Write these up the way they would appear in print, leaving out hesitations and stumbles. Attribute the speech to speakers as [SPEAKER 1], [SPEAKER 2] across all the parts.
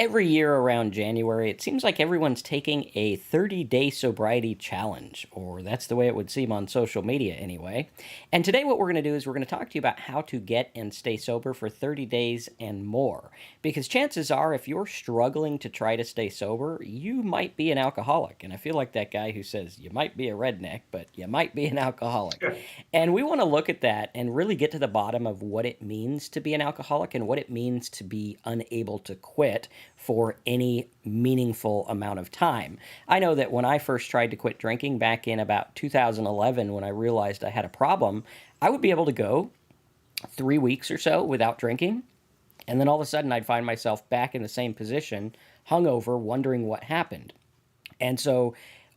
[SPEAKER 1] Every year around January, it seems like everyone's taking a 30-day sobriety challenge, or that's the way it would seem on social media anyway. And today, what we're going to do is we're going to talk to you about how to get and stay sober for 30 days and more. Because chances are, if you're struggling to try to stay sober, you might be an alcoholic. And I feel like that guy who says you might be a redneck, but you might be an alcoholic. And we want to look at that and really get to the bottom of what it means to be an alcoholic and what it means to be unable to quit for any meaningful amount of time. I know that when I first tried to quit drinking back in about 2011, when I realized I had a problem, I would be able to go 3 weeks or so without drinking. And then all of a sudden, I'd find myself back in the same position, hungover, wondering what happened. And so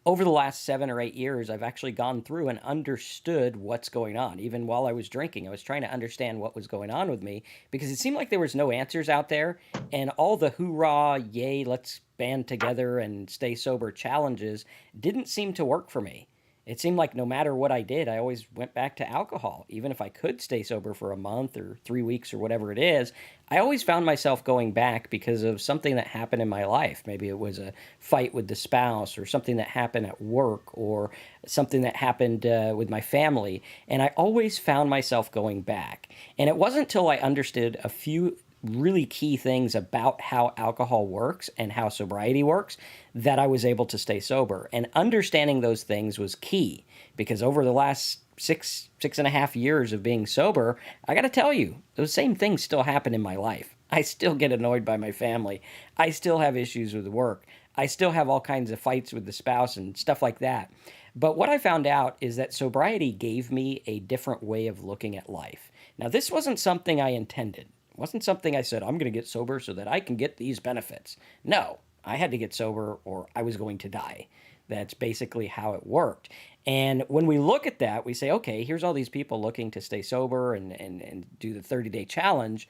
[SPEAKER 1] over the last 7 or 8 years, I've actually gone through and understood what's going on. Even while I was drinking, I was trying to understand what was going on with me because it seemed like there was no answers out there. And all the hoorah, yay, let's band together and stay sober challenges didn't seem to work for me. It seemed like no matter what I did, I always went back to alcohol. Even if I could stay sober for a month or 3 weeks or whatever it is, I always found myself going back because of something that happened in my life. Maybe it was a fight with the spouse or something that happened at work or something that happened with my family. And I always found myself going back. And it wasn't until I understood a few really key things about how alcohol works and how sobriety works that I was able to stay sober. And understanding those things was key because over the last 6.5 years of being sober, I got to tell you, those same things still happen in my life. I still get annoyed by my family. I still have issues with work. I still have all kinds of fights with the spouse and stuff like that. But what I found out is that sobriety gave me a different way of looking at life. Now, this wasn't something I intended. It wasn't something I said, I'm going to get sober so that I can get these benefits. No, I had to get sober or I was going to die. That's basically how it worked. And when we look at that, we say, okay, here's all these people looking to stay sober and do the 30-day challenge.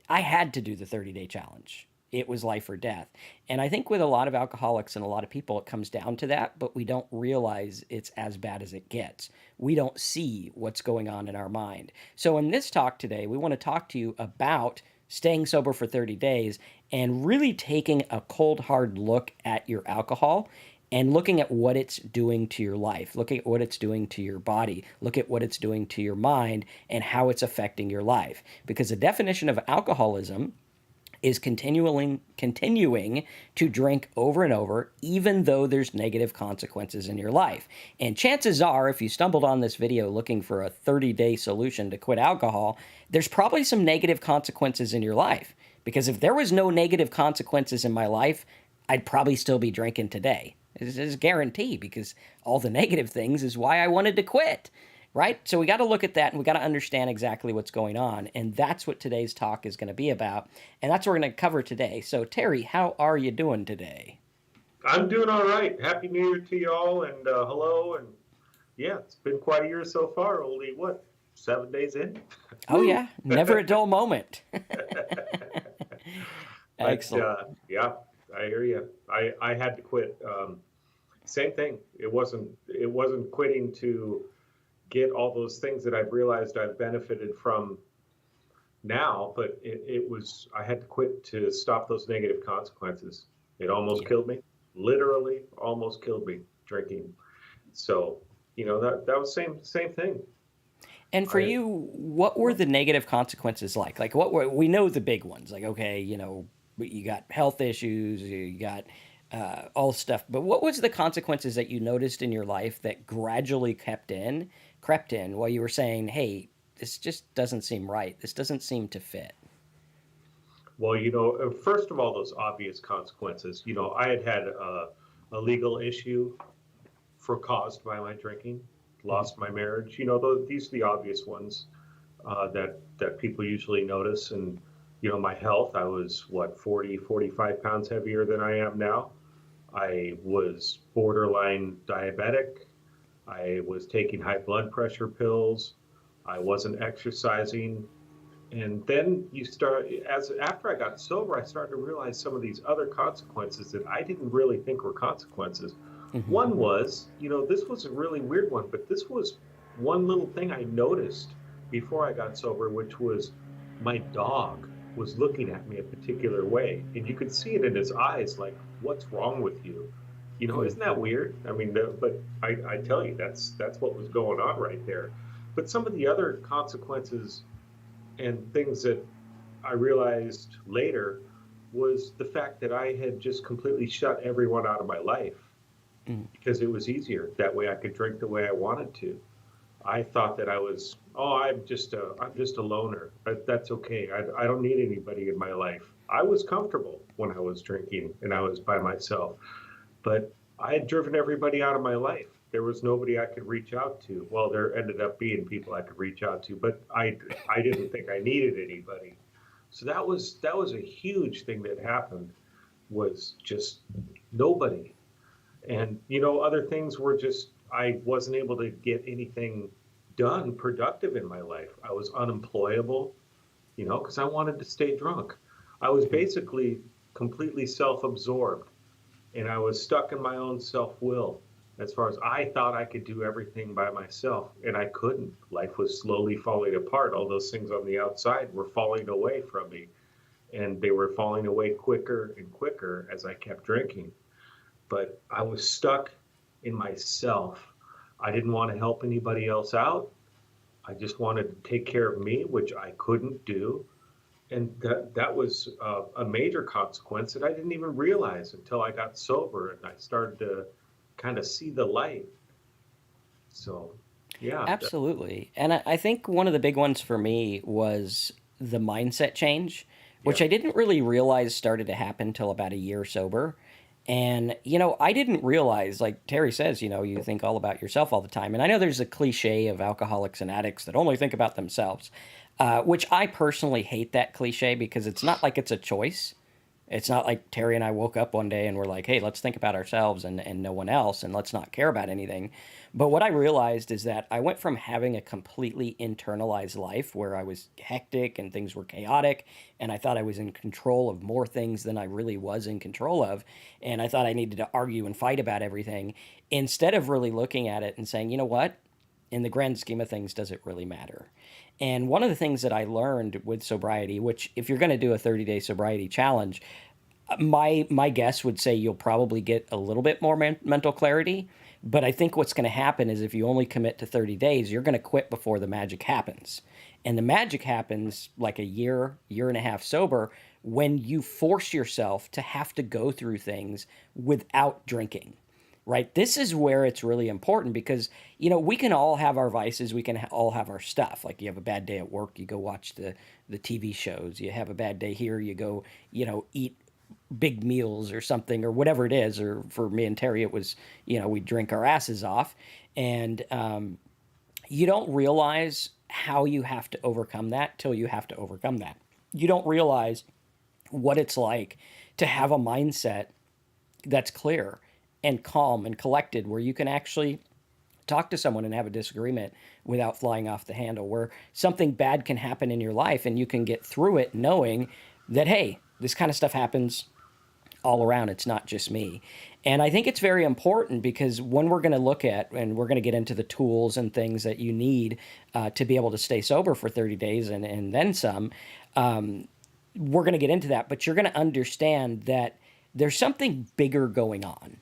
[SPEAKER 1] I had to do the 30-day challenge. It was life or death. And I think with a lot of alcoholics and a lot of people, it comes down to that, but we don't realize it's as bad as it gets. We don't see what's going on in our mind. So in this talk today, we want to talk to you about staying sober for 30 days and really taking a cold, hard look at your alcohol and looking at what it's doing to your life, looking at what it's doing to your body, look at what it's doing to your mind and how it's affecting your life. Because the definition of alcoholism is continuing to drink over and over, even though there's negative consequences in your life. And chances are, if you stumbled on this video looking for a 30-day solution to quit alcohol, there's probably some negative consequences in your life. Because if there was no negative consequences in my life, I'd probably still be drinking today. It's a guarantee because all the negative things is why I wanted to quit. Right? So we got to look at that and we got to understand exactly what's going on. And that's what today's talk is going to be about. And that's what we're going to cover today. So Terry, how are you doing today?
[SPEAKER 2] I'm doing all right. Happy New Year to you all, and hello. And yeah, it's been quite a year so far. Only what, 7 days in?
[SPEAKER 1] Oh yeah, never a dull moment.
[SPEAKER 2] But
[SPEAKER 1] Excellent.
[SPEAKER 2] yeah, I hear you. I had to quit. Same thing. It wasn't quitting to get all those things that I've realized I've benefited from now, but it was, I had to quit to stop those negative consequences. It almost
[SPEAKER 1] Yeah.
[SPEAKER 2] killed me, literally almost killed me drinking. So, that was same thing.
[SPEAKER 1] And for
[SPEAKER 2] I,
[SPEAKER 1] you, what were the negative consequences like? Like what were, we know the big ones, like, okay, you got health issues, you got all stuff, but what was the consequences that you noticed in your life that gradually crept in while you were saying, hey, this just doesn't seem right. This doesn't seem to fit.
[SPEAKER 2] well, first of all, those obvious consequences, I had a legal issue caused by my drinking,
[SPEAKER 1] Mhm.
[SPEAKER 2] lost my marriage. These are the obvious ones that people usually notice. And my health, I was what, 40, 45 pounds heavier than I am now. I was borderline diabetic. I was taking high blood pressure pills. I wasn't exercising. And then after I got sober, I started to realize some of these other consequences that I didn't really think were consequences.
[SPEAKER 1] Mhm.
[SPEAKER 2] One was, this was a really weird one, but this was one little thing I noticed before I got sober, which was my dog. was looking at me a particular way, and you could see it in his eyes, like, "What's wrong with you?"
[SPEAKER 1] Mm.
[SPEAKER 2] Isn't that weird? I mean, but I tell you, that's what was going on right there. But some of the other consequences and things that I realized later was the fact that I had just completely shut everyone out of my life
[SPEAKER 1] Mm.
[SPEAKER 2] because it was easier. That way I could drink the way I wanted to. I thought that I was, oh, I'm just a loner. That's okay. I don't need anybody in my life. I was comfortable when I was drinking and I was by myself, but I had driven everybody out of my life. There was nobody I could reach out to. Well, there ended up being people I could reach out to, but I didn't think I needed anybody. So that was a huge thing that happened, was just nobody. And other things were just, I wasn't able to get anything done productive in my life. I was unemployable, because I wanted to stay drunk. I was
[SPEAKER 1] Mm.
[SPEAKER 2] basically completely self-absorbed, and I was stuck in my own self-will, as far as I thought I could do everything by myself, and I couldn't. Life was slowly falling apart. All those things on the outside were falling away from me, and they were falling away quicker and quicker as I kept drinking. But I was stuck in myself. I didn't want to help anybody else out. I just wanted to take care of me, which I couldn't do. And that was a major consequence that I didn't even realize until I got sober and I started to kind of see the light. So, yeah,
[SPEAKER 1] Absolutely. And I think one of the big ones for me was the mindset change,
[SPEAKER 2] yeah,
[SPEAKER 1] which I didn't really realize started to happen till about a year sober. And, I didn't realize, like Terry says, you think all about yourself all the time. And I know there's a cliche of alcoholics and addicts that only think about themselves, which I personally hate that cliche because it's not like it's a choice. It's not like Terry and I woke up one day and we're like, hey, let's think about ourselves and no one else and let's not care about anything. But what I realized is that I went from having a completely internalized life where I was hectic and things were chaotic and I thought I was in control of more things than I really was in control of. And I thought I needed to argue and fight about everything instead of really looking at it and saying, you know what? In the grand scheme of things, does it really matter? And one of the things that I learned with sobriety, which if you're going to do a 30-day sobriety challenge, my guess would say you'll probably get a little bit more mental clarity. But I think what's going to happen is if you only commit to 30 days, you're going to quit before the magic happens. And the magic happens like a year and a half sober when you force yourself to have to go through things without drinking, right? This is where it's really important because, we can all have our vices. We can all have our stuff. Like you have a bad day at work, you go watch the TV shows. You have a bad day here, you go, eat big meals or something or whatever it is. Or for me and Terry, it was, we drink our asses off. And you don't realize how you have to overcome that till you have to overcome that. You don't realize what it's like to have a mindset that's clear and calm and collected where you can actually talk to someone and have a disagreement without flying off the handle, where something bad can happen in your life and you can get through it knowing that, hey, this kind of stuff happens all around. It's not just me. And I think it's very important because when we're going to look at, and we're going to get into the tools and things that you need to be able to stay sober for 30 days and then some, we're going to get into that. But you're going to understand that there's something bigger going on,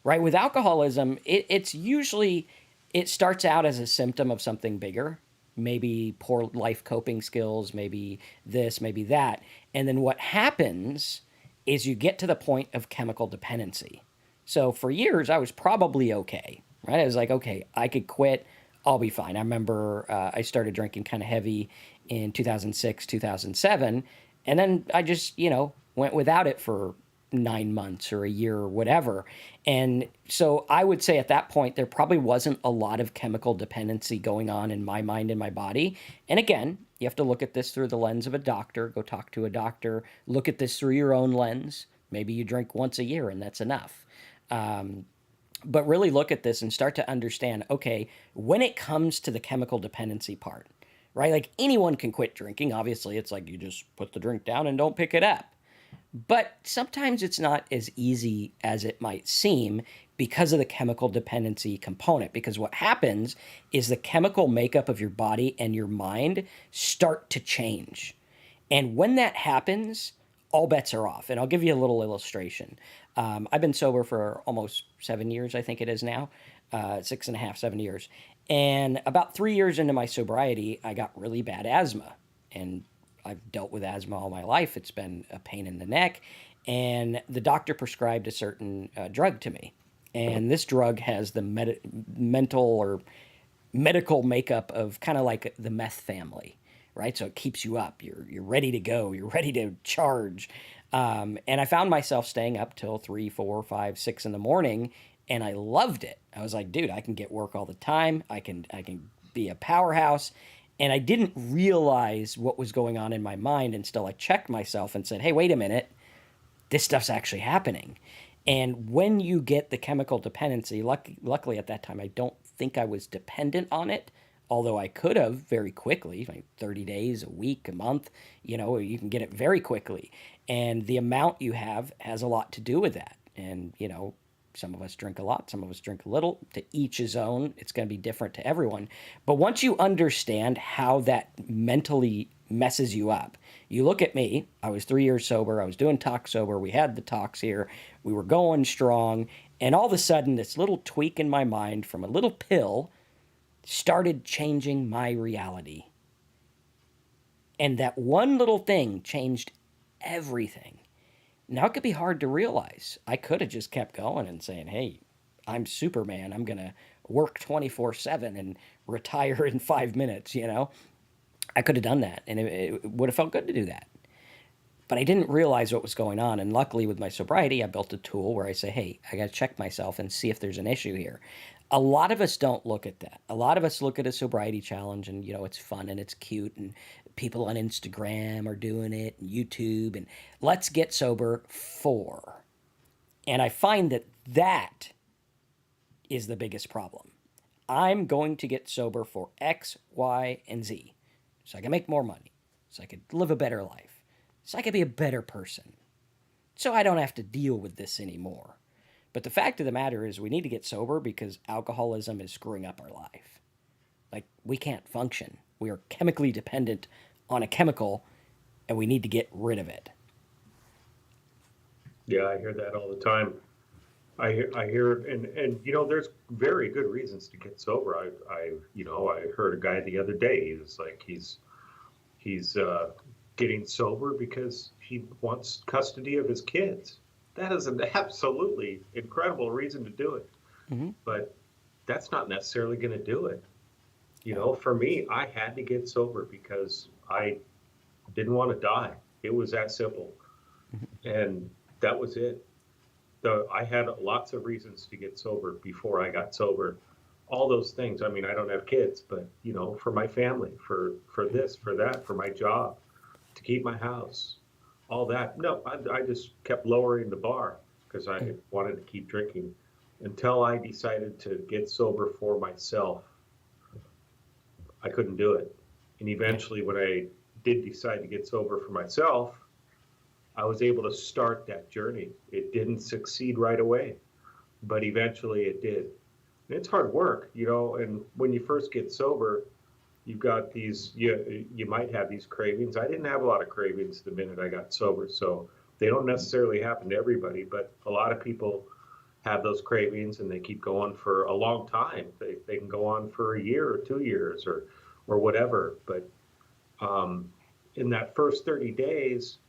[SPEAKER 1] right? With alcoholism, it's usually, it starts out as a symptom of something bigger, maybe poor life coping skills, maybe this, maybe that. And then what happens is you get to the point of chemical dependency. So for years, I was probably okay, right? I was like, okay, I could quit. I'll be fine. I remember I started drinking kind of heavy in 2006, 2007. And then I just, went without it for 9 months or a year or whatever. And so I would say at that point, there probably wasn't a lot of chemical dependency going on in my mind and my body. And again, you have to look at this through the lens of a doctor, go talk to a doctor, look at this through your own lens. Maybe you drink once a year and that's enough. But really look at this and start to understand, okay, when it comes to the chemical dependency part, right? Like anyone can quit drinking. Obviously, it's like you just put the drink down and don't pick it up. But sometimes it's not as easy as it might seem because of the chemical dependency component. Because what happens is the chemical makeup of your body and your mind start to change. And when that happens, all bets are off. And I'll give you a little illustration. I've been sober for almost 7 years, I think it is now, 6.5, 7 years. And about 3 years into my sobriety, I got really bad asthma. And I've dealt with asthma all my life. It's been a pain in the neck. And the doctor prescribed a certain drug to me. And this drug has the mental or medical makeup of kind of like the meth family, right? So it keeps you up. You're ready to go. You're ready to charge. And I found myself staying up till 3, 4, 5, 6 in the morning, and I loved it. I was like, dude, I can get work all the time. I can be a powerhouse. And I didn't realize what was going on in my mind until I checked myself and said, hey, wait a minute, this stuff's actually happening. And when you get the chemical dependency, luckily at that time, I don't think I was dependent on it, although I could have very quickly, like 30 days, a week, a month, you can get it very quickly. And the amount you have has a lot to do with that. And, some of us drink a lot, some of us drink a little. To each his own. It's going to be different to everyone. But once you understand how that mentally messes you up, you look at me. I was 3 years sober. I was doing talk sober. We had the talks here. We were going strong. And all of a sudden, this little tweak in my mind from a little pill started changing my reality. And that one little thing changed everything. Now, it could be hard to realize. I could have just kept going and saying, hey, I'm Superman. I'm going to work 24/7 and retire in 5 minutes. I could have done that, and it would have felt good to do that. But I didn't realize what was going on. And luckily, with my sobriety, I built a tool where I say, hey, I got to check myself and see if there's an issue here. A lot of us don't look at that. A lot of us look at a sobriety challenge and, it's fun and it's cute and people on Instagram are doing it and YouTube and let's get sober for. And I find that is the biggest problem. I'm going to get sober for X, Y, and Z. So I can make more money. So I could live a better life. So I could be a better person. So I don't have to deal with this anymore. But the fact of the matter is we need to get sober because alcoholism is screwing up our life. Like, we can't function. We are chemically dependent on a chemical, and we need to get rid of it.
[SPEAKER 2] Yeah, I hear that all the time. I hear, and there's very good reasons to get sober. I heard a guy the other day. He was like, he's getting sober because he wants custody of his kids. That is an absolutely incredible reason to do it.
[SPEAKER 1] Mm-hmm.
[SPEAKER 2] But that's not necessarily going to do it. For me, I had to get sober because I didn't want to die. It was that simple. And that was it. I had lots of reasons to get sober before I got sober. All those things. I mean, I don't have kids, but for my family, for this, for that, for my job, to keep my house, all that. No, I just kept lowering the bar because I wanted to keep drinking until I decided to get sober for myself. I couldn't do it. And eventually, when I did decide to get sober for myself, I was able to start that journey. It didn't succeed right away, but eventually it did. And it's hard work, and when you first get sober, you've got you might have these cravings. I didn't have a lot of cravings the minute I got sober, so they don't necessarily happen to everybody, but a lot of people have those cravings and they keep going for a long time. They can go on for a year or 2 years or whatever. But in that first 30 days,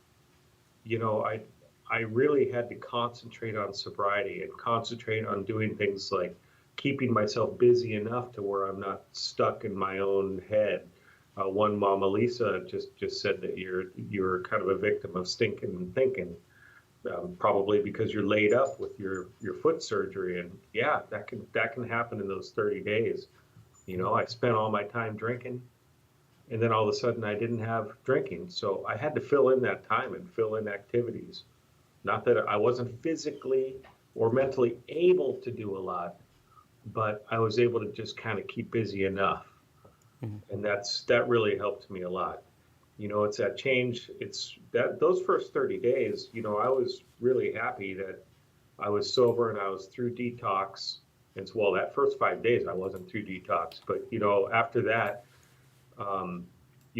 [SPEAKER 2] I really had to concentrate on sobriety and concentrate on doing things like keeping myself busy enough to where I'm not stuck in my own head. One Mama Lisa just said that you're kind of a victim of stinking thinking, probably because you're laid up with your foot surgery, and yeah, that can happen in those 30 days. I spent all my time drinking, and then all of a sudden I didn't have drinking, so I had to fill in that time and fill in activities. Not that I wasn't physically or mentally able to do a lot, but I was able to just kind of keep busy enough. Mm-hmm. And that really helped me a lot. It's that change. It's that those first 30 days, I was really happy that I was sober and I was through detox. And so, well, that first 5 days I wasn't through detox, but after that,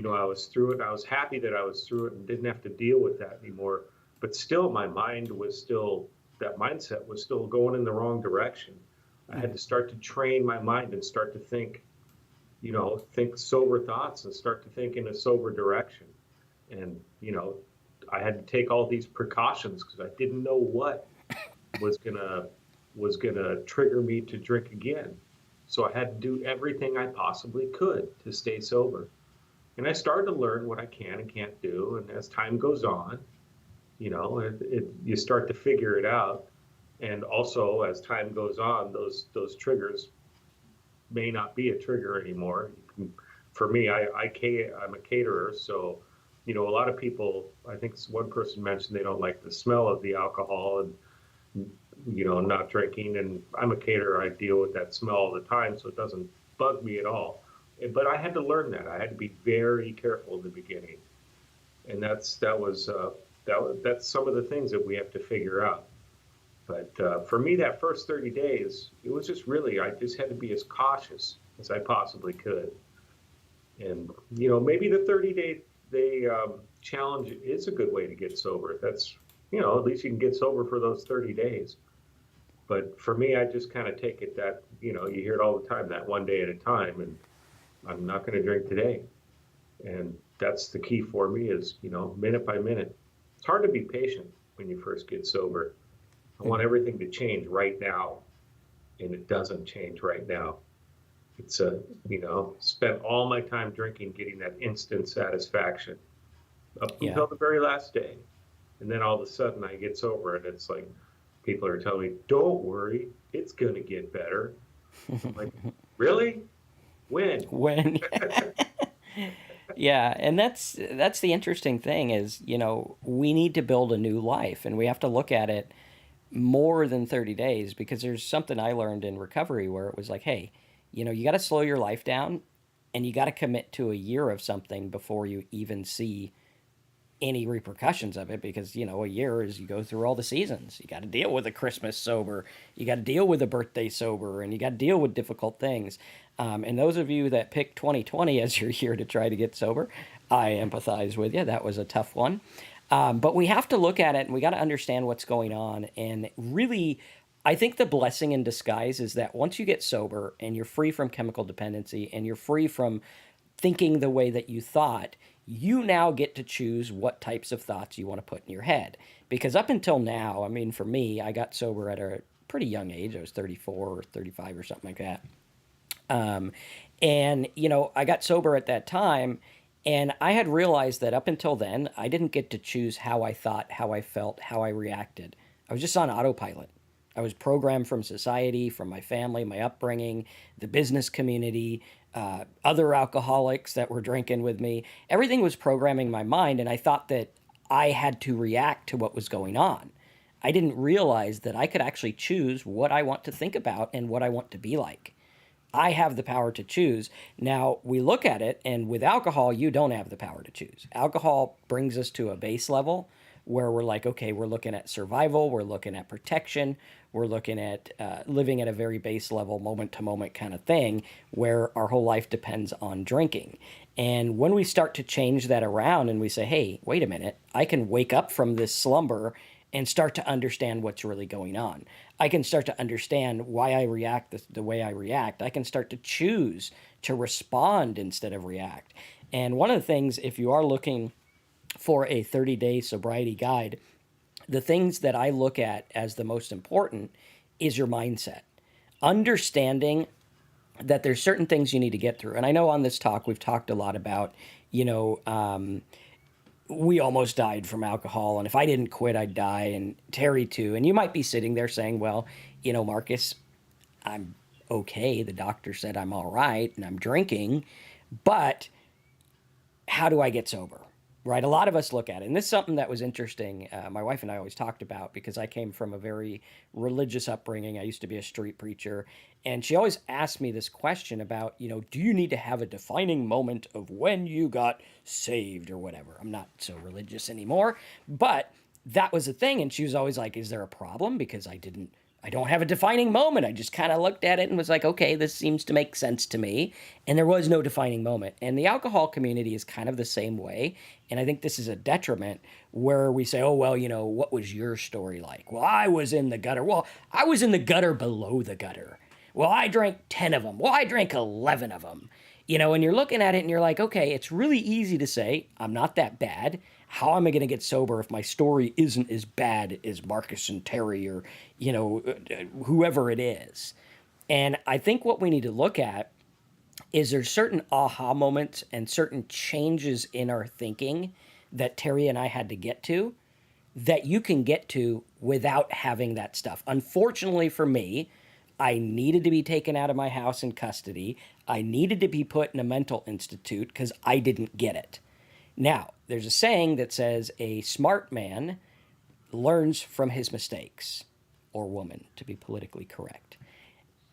[SPEAKER 2] I was through it. I was happy that I was through it and didn't have to deal with that anymore. But still, my mind was still, that mindset was still going in the wrong direction. I had
[SPEAKER 1] Mm.
[SPEAKER 2] to start to train my mind and start to think, think sober thoughts and start to think in a sober direction. And, I had to take all these precautions because I didn't know what was gonna was gonna trigger me to drink again. So I had to do everything I possibly could to stay sober. And I started to learn what I can and can't do. And as time goes on, you start to figure it out. And also, as time goes on, those triggers may not be a trigger anymore. For me, I'm a caterer, so a lot of people. I think one person mentioned they don't like the smell of the alcohol and not drinking. And I'm a caterer. I deal with that smell all the time, so it doesn't bug me at all. But I had to learn that. I had to be very careful in the beginning, and that's some of the things that we have to figure out. But for me, that first 30 days, it was just really, I just had to be as cautious as I possibly could. And, maybe the 30-day challenge is a good way to get sober. That's, at least you can get sober for those 30 days. But for me, I just kind of take it that, you hear it all the time, that one day at a time. And I'm not going to drink today. And that's the key for me is, minute by minute. It's hard to be patient when you first get sober. I want everything to change right now, and it doesn't change right now. It's spent all my time drinking, getting that instant satisfaction up
[SPEAKER 1] Yeah.
[SPEAKER 2] until the very last day. And then all of a sudden I get sober and it's like people are telling me, don't worry, it's going to get better. I'm like, really? When?
[SPEAKER 1] When Yeah, and that's the interesting thing is, we need to build a new life and we have to look at it more than 30 days because there's something I learned in recovery where it was like, hey, you got to slow your life down and you got to commit to a year of something before you even see any repercussions of it because a year is you go through all the seasons. You got to deal with a Christmas sober, you got to deal with a birthday sober, and you got to deal with difficult things. And those of you that pick 2020 as your year to try to get sober, I empathize with you. That was a tough one. But we have to look at it and we got to understand what's going on. And really, I think the blessing in disguise is that once you get sober and you're free from chemical dependency and you're free from thinking the way that you thought, you now get to choose what types of thoughts you want to put in your head. Because up until now, I mean, for me, I got sober at a pretty young age. I was 34 or 35 or something like that. Um, and, I got sober at that time. And I had realized that up until then, I didn't get to choose how I thought, how I felt, how I reacted. I was just on autopilot. I was programmed from society, from my family, my upbringing, the business community, other alcoholics that were drinking with me. Everything was programming my mind, and I thought that I had to react to what was going on. I didn't realize that I could actually choose what I want to think about and what I want to be like. I have the power to choose. Now, we look at it, and with alcohol, you don't have the power to choose. Alcohol brings us to a base level where we're like, okay, we're looking at survival, we're looking at protection, we're looking at living at a very base level, moment to moment kind of thing, where our whole life depends on drinking. And when we start to change that around and we say, hey, wait a minute, I can wake up from this slumber and start to understand what's really going on. I can start to understand why I react the way I react. I can start to choose to respond instead of react. And one of the things, if you are looking for a 30-day sobriety guide, the things that I look at as the most important is your mindset. Understanding that there's certain things you need to get through. And I know on this talk, we've talked a lot about, we almost died from alcohol, and if I didn't quit, I'd die, and Terry too. And you might be sitting there saying, well, Marcus, I'm okay. The doctor said I'm all right, and I'm drinking, but how do I get sober? Right? A lot of us look at it. And this is something that was interesting. My wife and I always talked about because I came from a very religious upbringing. I used to be a street preacher. And she always asked me this question about, do you need to have a defining moment of when you got saved or whatever? I'm not so religious anymore. But that was the thing. And she was always like, is there a problem? Because I didn't I don't have a defining moment. I just kind of looked at it and was like, okay, this seems to make sense to me. And there was no defining moment. And the alcohol community is kind of the same way. And I think this is a detriment where we say, oh, well, what was your story like? Well, I was in the gutter. Well, I was in the gutter below the gutter. Well, I drank 10 of them. Well, I drank 11 of them. And you're looking at it and you're like, okay, it's really easy to say, I'm not that bad. How am I going to get sober if my story isn't as bad as Marcus and Terry or, whoever it is? And I think what we need to look at is there's certain aha moments and certain changes in our thinking that Terry and I had to get to that you can get to without having that stuff. Unfortunately for me, I needed to be taken out of my house in custody. I needed to be put in a mental institute because I didn't get it. Now, there's a saying that says a smart man learns from his mistakes, or woman, to be politically correct.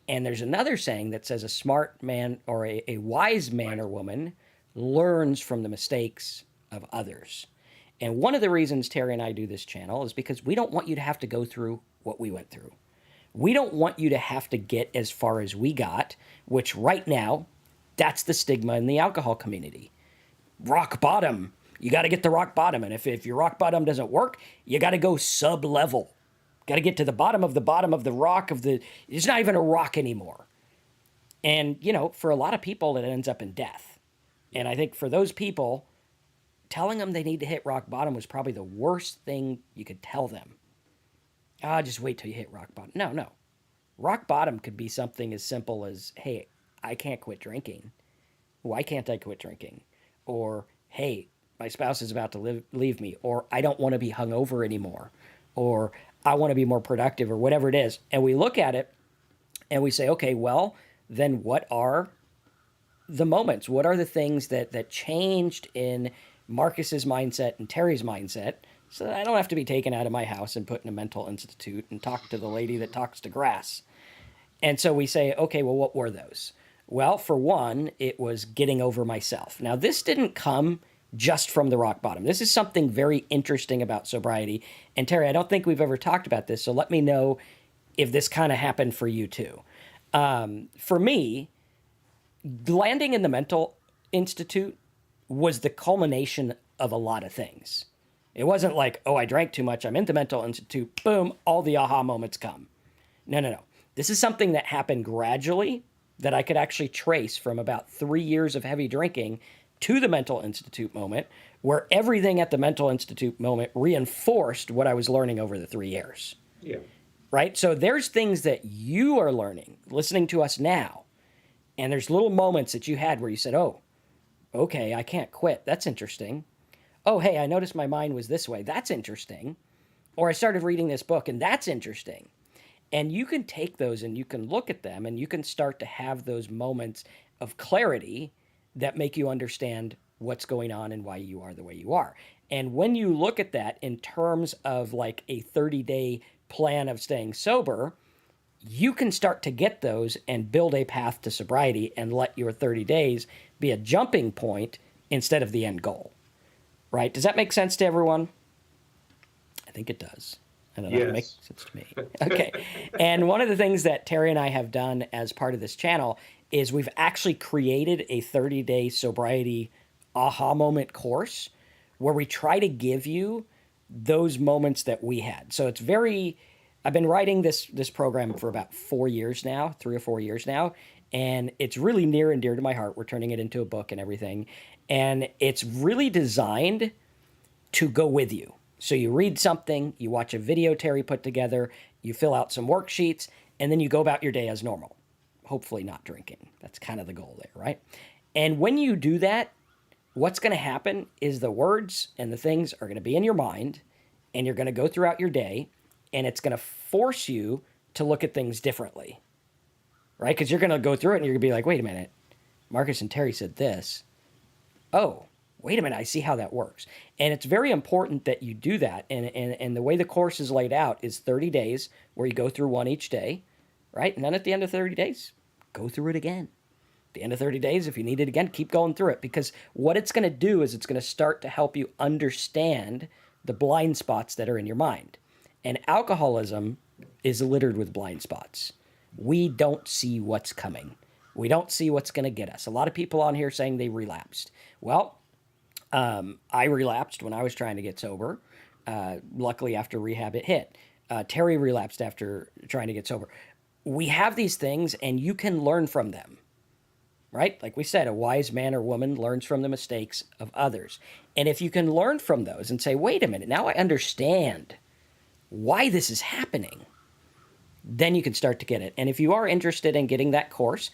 [SPEAKER 1] And there's another saying that says a smart man or a wise man or woman learns from the mistakes of others. And one of the reasons Terry and I do this channel is because we don't want you to have to go through what we went through. We don't want you to have to get as far as we got, which right now, that's the stigma in the alcohol community. Rock bottom. You got to get to rock bottom. And if your rock bottom doesn't work, you got to go sub-level. Got to get to the bottom of the rock of the... It's not even a rock anymore. And, for a lot of people, it ends up in death. And I think for those people, telling them they need to hit rock bottom was probably the worst thing you could tell them. Just wait till you hit rock bottom. No. Rock bottom could be something as simple as, hey, I can't quit drinking. Why can't I quit drinking? Or, hey, my spouse is about to leave me. Or, I don't want to be hungover anymore. Or, I want to be more productive, or whatever it is. And we look at it and we say, okay, well, then what are the moments? What are the things that changed in Marcus's mindset and Terry's mindset so that I don't have to be taken out of my house and put in a mental institute and talk to the lady that talks to grass? And so we say, okay, well, what were those? Well, for one, it was getting over myself. Now, this didn't come just from the rock bottom. This is something very interesting about sobriety. And Terry, I don't think we've ever talked about this, so let me know if this kind of happened for you too. For me, landing in the mental institute was the culmination of a lot of things. It wasn't like, oh, I drank too much, I'm in the mental institute, boom, all the aha moments come. No. This is something that happened gradually that I could actually trace from about 3 years of heavy drinking to the mental institute moment, where everything at the mental institute moment reinforced what I was learning over the 3 years.
[SPEAKER 2] Yeah.
[SPEAKER 1] Right? So there's things that you are learning, listening to us now, and there's little moments that you had where you said, oh, okay, I can't quit. That's interesting. Oh, hey, I noticed my mind was this way. That's interesting. Or I started reading this book, and that's interesting. And you can take those and you can look at them and you can start to have those moments of clarity that make you understand what's going on and why you are the way you are. And when you look at that in terms of like a 30-day plan of staying sober, you can start to get those and build a path to sobriety and let your 30 days be a jumping point instead of the end goal. Right? Does that make sense to everyone? I think it does. I don't know if it makes sense to me. Okay. And one of the things that Terry and I have done as part of this channel is we've actually created a 30-day sobriety aha moment course where we try to give you those moments that we had. So it's I've been writing this program for about 4 years now, 3 or 4 years now, and it's really near and dear to my heart. We're turning it into a book and everything. And it's really designed to go with you. So you read something, you watch a video Terry put together, you fill out some worksheets, and then you go about your day as normal. Hopefully not drinking. That's kind of the goal there, right? And when you do that, what's going to happen is the words and the things are going to be in your mind, and you're going to go throughout your day, and it's going to force you to look at things differently, right? Because you're going to go through it, and you're going to be like, wait a minute, Marcus and Terry said this. Oh, wait a minute, I see how that works. And it's very important that you do that. And the way the course is laid out is 30 days where you go through one each day, right? And then at the end of 30 days, go through it again. At the end of 30 days, if you need it again, keep going through it. Because what it's going to do is it's going to start to help you understand the blind spots that are in your mind. And alcoholism is littered with blind spots. We don't see what's coming. We don't see what's going to get us. A lot of people on here saying they relapsed. Well, I relapsed when I was trying to get sober. Luckily, after rehab, it hit. Terry relapsed after trying to get sober. We have these things, and you can learn from them, right? Like we said, a wise man or woman learns from the mistakes of others. And if you can learn from those and say, wait a minute, now I understand why this is happening, then you can start to get it. And if you are interested in getting that course,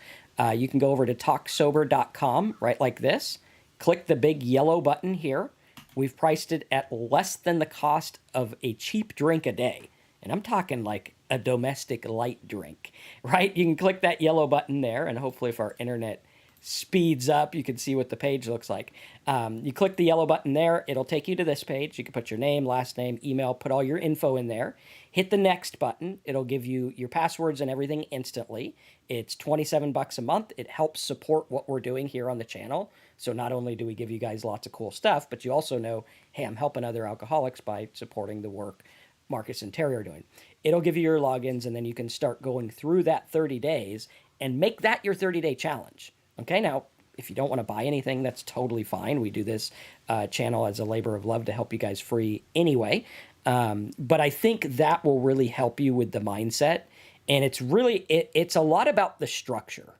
[SPEAKER 1] you can go over to talksober.com, right like this. Click the big yellow button here. We've priced it at less than the cost of a cheap drink a day. And I'm talking like a domestic light drink, right? You can click that yellow button there, and hopefully, if our internet speeds up, you can see what the page looks like. You click the yellow button there, it'll take you to this page. You can put your name, last name, email, put all your info in there. Hit the next button. It'll give you your passwords and everything instantly. It's $27 a month. It helps support what we're doing here on the channel. So not only do we give you guys lots of cool stuff, but you also know, hey, I'm helping other alcoholics by supporting the work Marcus and Terry are doing. It'll give you your logins, and then you can start going through that 30 days and make that your 30-day challenge. Okay, now, if you don't want to buy anything, that's totally fine. We do this channel as a labor of love to help you guys free anyway. But I think that will really help you with the mindset. And it's really, it's a lot about the structure,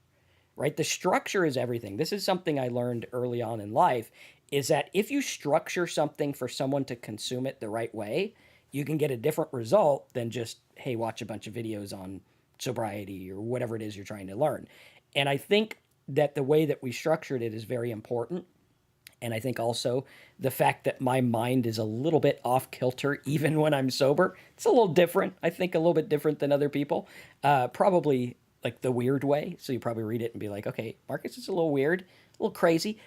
[SPEAKER 1] right? The structure is everything. This is something I learned early on in life, is that if you structure something for someone to consume it the right way, you can get a different result than just, hey, watch a bunch of videos on sobriety or whatever it is you're trying to learn. And I think that the way that we structured it is very important. And I think also the fact that my mind is a little bit off kilter even when I'm sober, it's a little different. I think a little bit different than other people. Probably like the weird way. So you probably read it and be like, okay, Marcus is a little weird, a little crazy.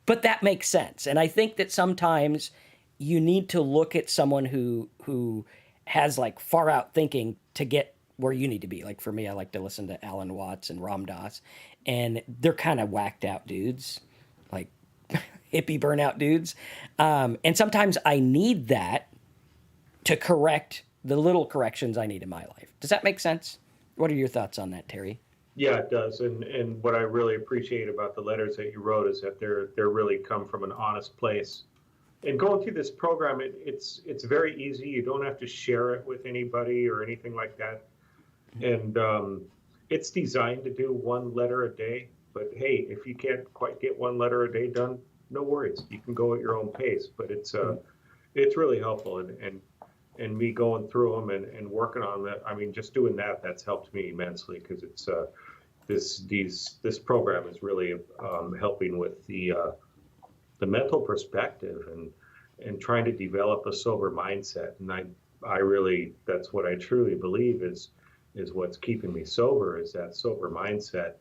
[SPEAKER 1] But that makes sense. And I think that sometimes you need to look at someone who has like far out thinking to get where you need to be. Like for me, I like to listen to Alan Watts and Ram Dass, and they're kind of whacked out dudes, like hippie burnout dudes. And sometimes I need that to correct the little corrections I need in my life. Does that make sense? What are your thoughts on that, Terry?
[SPEAKER 2] Yeah, it does. And what I really appreciate about the letters that you wrote is that they're really come from an honest place. And going through this program, it's very easy. You don't have to share it with anybody or anything like that. And it's designed to do one letter a day. But hey, if you can't quite get one letter a day done, no worries. You can go at your own pace. But it's really helpful. And me going through them and working on that. I mean, just doing that, that's helped me immensely, because it's this program is really helping with the mental perspective and trying to develop a sober mindset. And I really, that's what I truly believe is what's keeping me sober, is that sober mindset.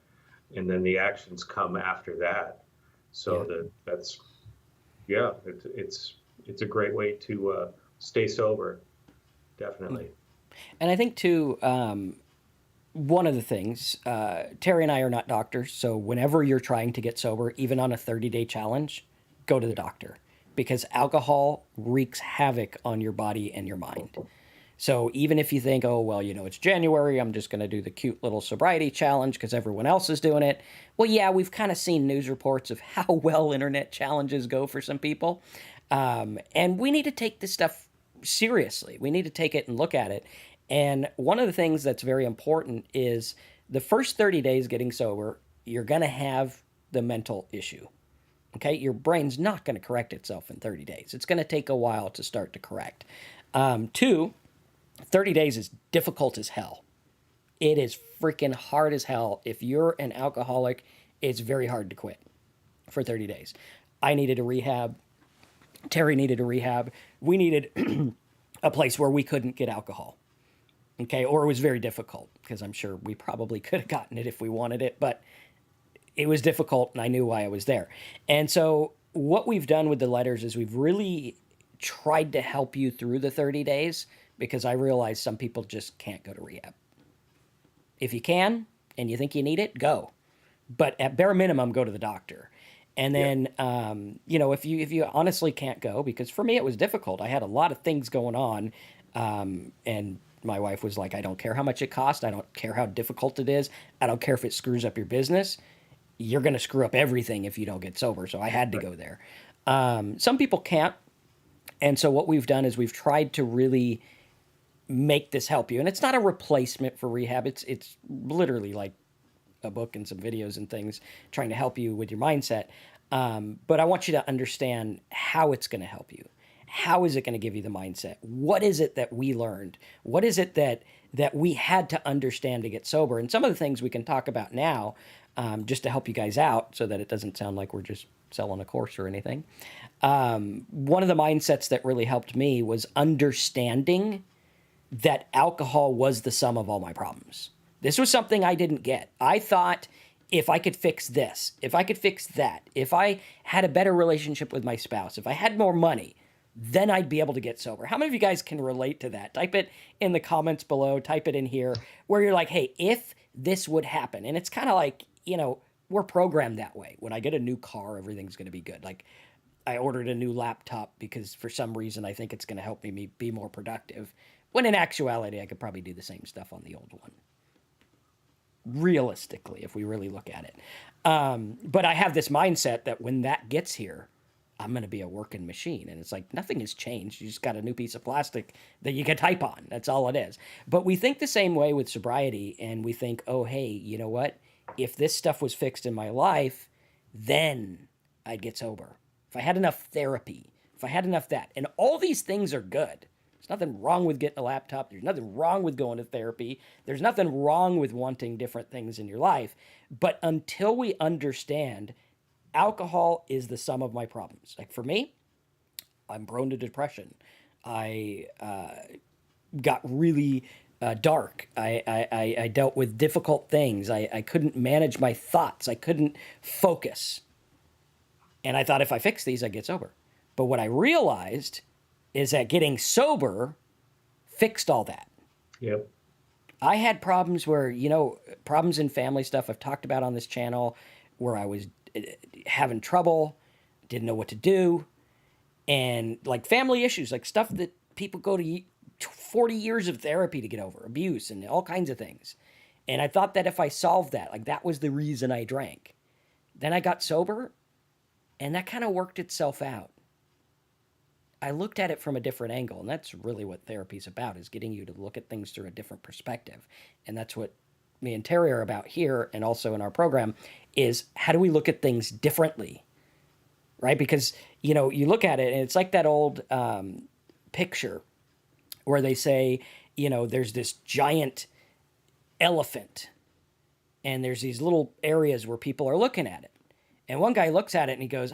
[SPEAKER 2] And then the actions come after that. So
[SPEAKER 1] Yeah.
[SPEAKER 2] that's, yeah, it's a great way to stay sober. Definitely.
[SPEAKER 1] And I think too, one of the things, Terry and I are not doctors, so whenever you're trying to get sober, even on a 30-day challenge, go to the doctor, because alcohol wreaks havoc on your body and your mind. So even if you think, oh, well, it's January, I'm just going to do the cute little sobriety challenge because everyone else is doing it. Well, yeah, we've kind of seen news reports of how well internet challenges go for some people. And we need to take this stuff seriously. We need to take it and look at it. And one of the things that's very important is the first 30 days getting sober, you're going to have the mental issue. Okay, your brain's not going to correct itself in 30 days. It's going to take a while to start to correct. Two, 30 days is difficult as hell. It is freaking hard as hell. If you're an alcoholic, it's very hard to quit for 30 days. I needed a rehab. Terry needed a rehab. We needed a place where we couldn't get alcohol. Okay, or it was very difficult, because I'm sure we probably could have gotten it if we wanted it, but it was difficult, and I knew why I was there. And so what we've done with the letters is we've really tried to help you through the 30 days, because I realize some people just can't go to rehab. If you can and you think you need it, go. But at bare minimum, go to the doctor. And then, if you honestly can't go, because for me it was difficult. I had a lot of things going on, and my wife was like, I don't care how much it costs. I don't care how difficult it is. I don't care if it screws up your business. You're going to screw up everything if you don't get sober. So I had to
[SPEAKER 2] Right.
[SPEAKER 1] go there. Some people can't. And so what we've done is we've tried to really make this help you. And it's not a replacement for rehab. It's literally like a book and some videos and things trying to help you with your mindset. But I want you to understand how it's going to help you. How is it going to give you the mindset? What is it that we learned? What is it that we had to understand to get sober? And some of the things we can talk about now, just to help you guys out, so that it doesn't sound like we're just selling a course or anything. One of the mindsets that really helped me was understanding that alcohol was the sum of all my problems. This was something I didn't get. I thought if I could fix this, if I could fix that, if I had a better relationship with my spouse, if I had more money, then I'd be able to get sober. How many of you guys can relate to that? Type it in the comments below, type it in here, where you're like, hey, if this would happen. And it's kind of like, we're programmed that way. When I get a new car, everything's going to be good. Like, I ordered a new laptop because for some reason I think it's going to help me be more productive. When in actuality, I could probably do the same stuff on the old one. Realistically, if we really look at it. But I have this mindset that when that gets here, I'm going to be a working machine. And it's like nothing has changed. You just got a new piece of plastic that you can type on. That's all it is. But we think the same way with sobriety. And we think, oh, hey, you know what? If this stuff was fixed in my life, then I'd get sober. If I had enough therapy, if I had enough that. And all these things are good. There's nothing wrong with getting a laptop. There's nothing wrong with going to therapy. There's nothing wrong with wanting different things in your life. But until we understand alcohol is the sum of my problems. Like for me, I'm prone to depression. I got really dark. I dealt with difficult things. I couldn't manage my thoughts. I couldn't focus. And I thought if I fix these, I'd get sober. But what I realized is that getting sober fixed all that.
[SPEAKER 2] Yep.
[SPEAKER 1] I had problems where, problems in family stuff I've talked about on this channel where I was having trouble, didn't know what to do, and like family issues, like stuff that people go to 40 years of therapy to get over, abuse and all kinds of things. And I thought that if I solved that, like that was the reason I drank. Then I got sober and that kind of worked itself out. I looked at it from a different angle, and that's really what therapy's about, is getting you to look at things through a different perspective. And that's what me and Terry are about here and also in our program, is how do we look at things differently, right? Because, you look at it and it's like that old picture where they say, there's this giant elephant and there's these little areas where people are looking at it. And one guy looks at it and he goes,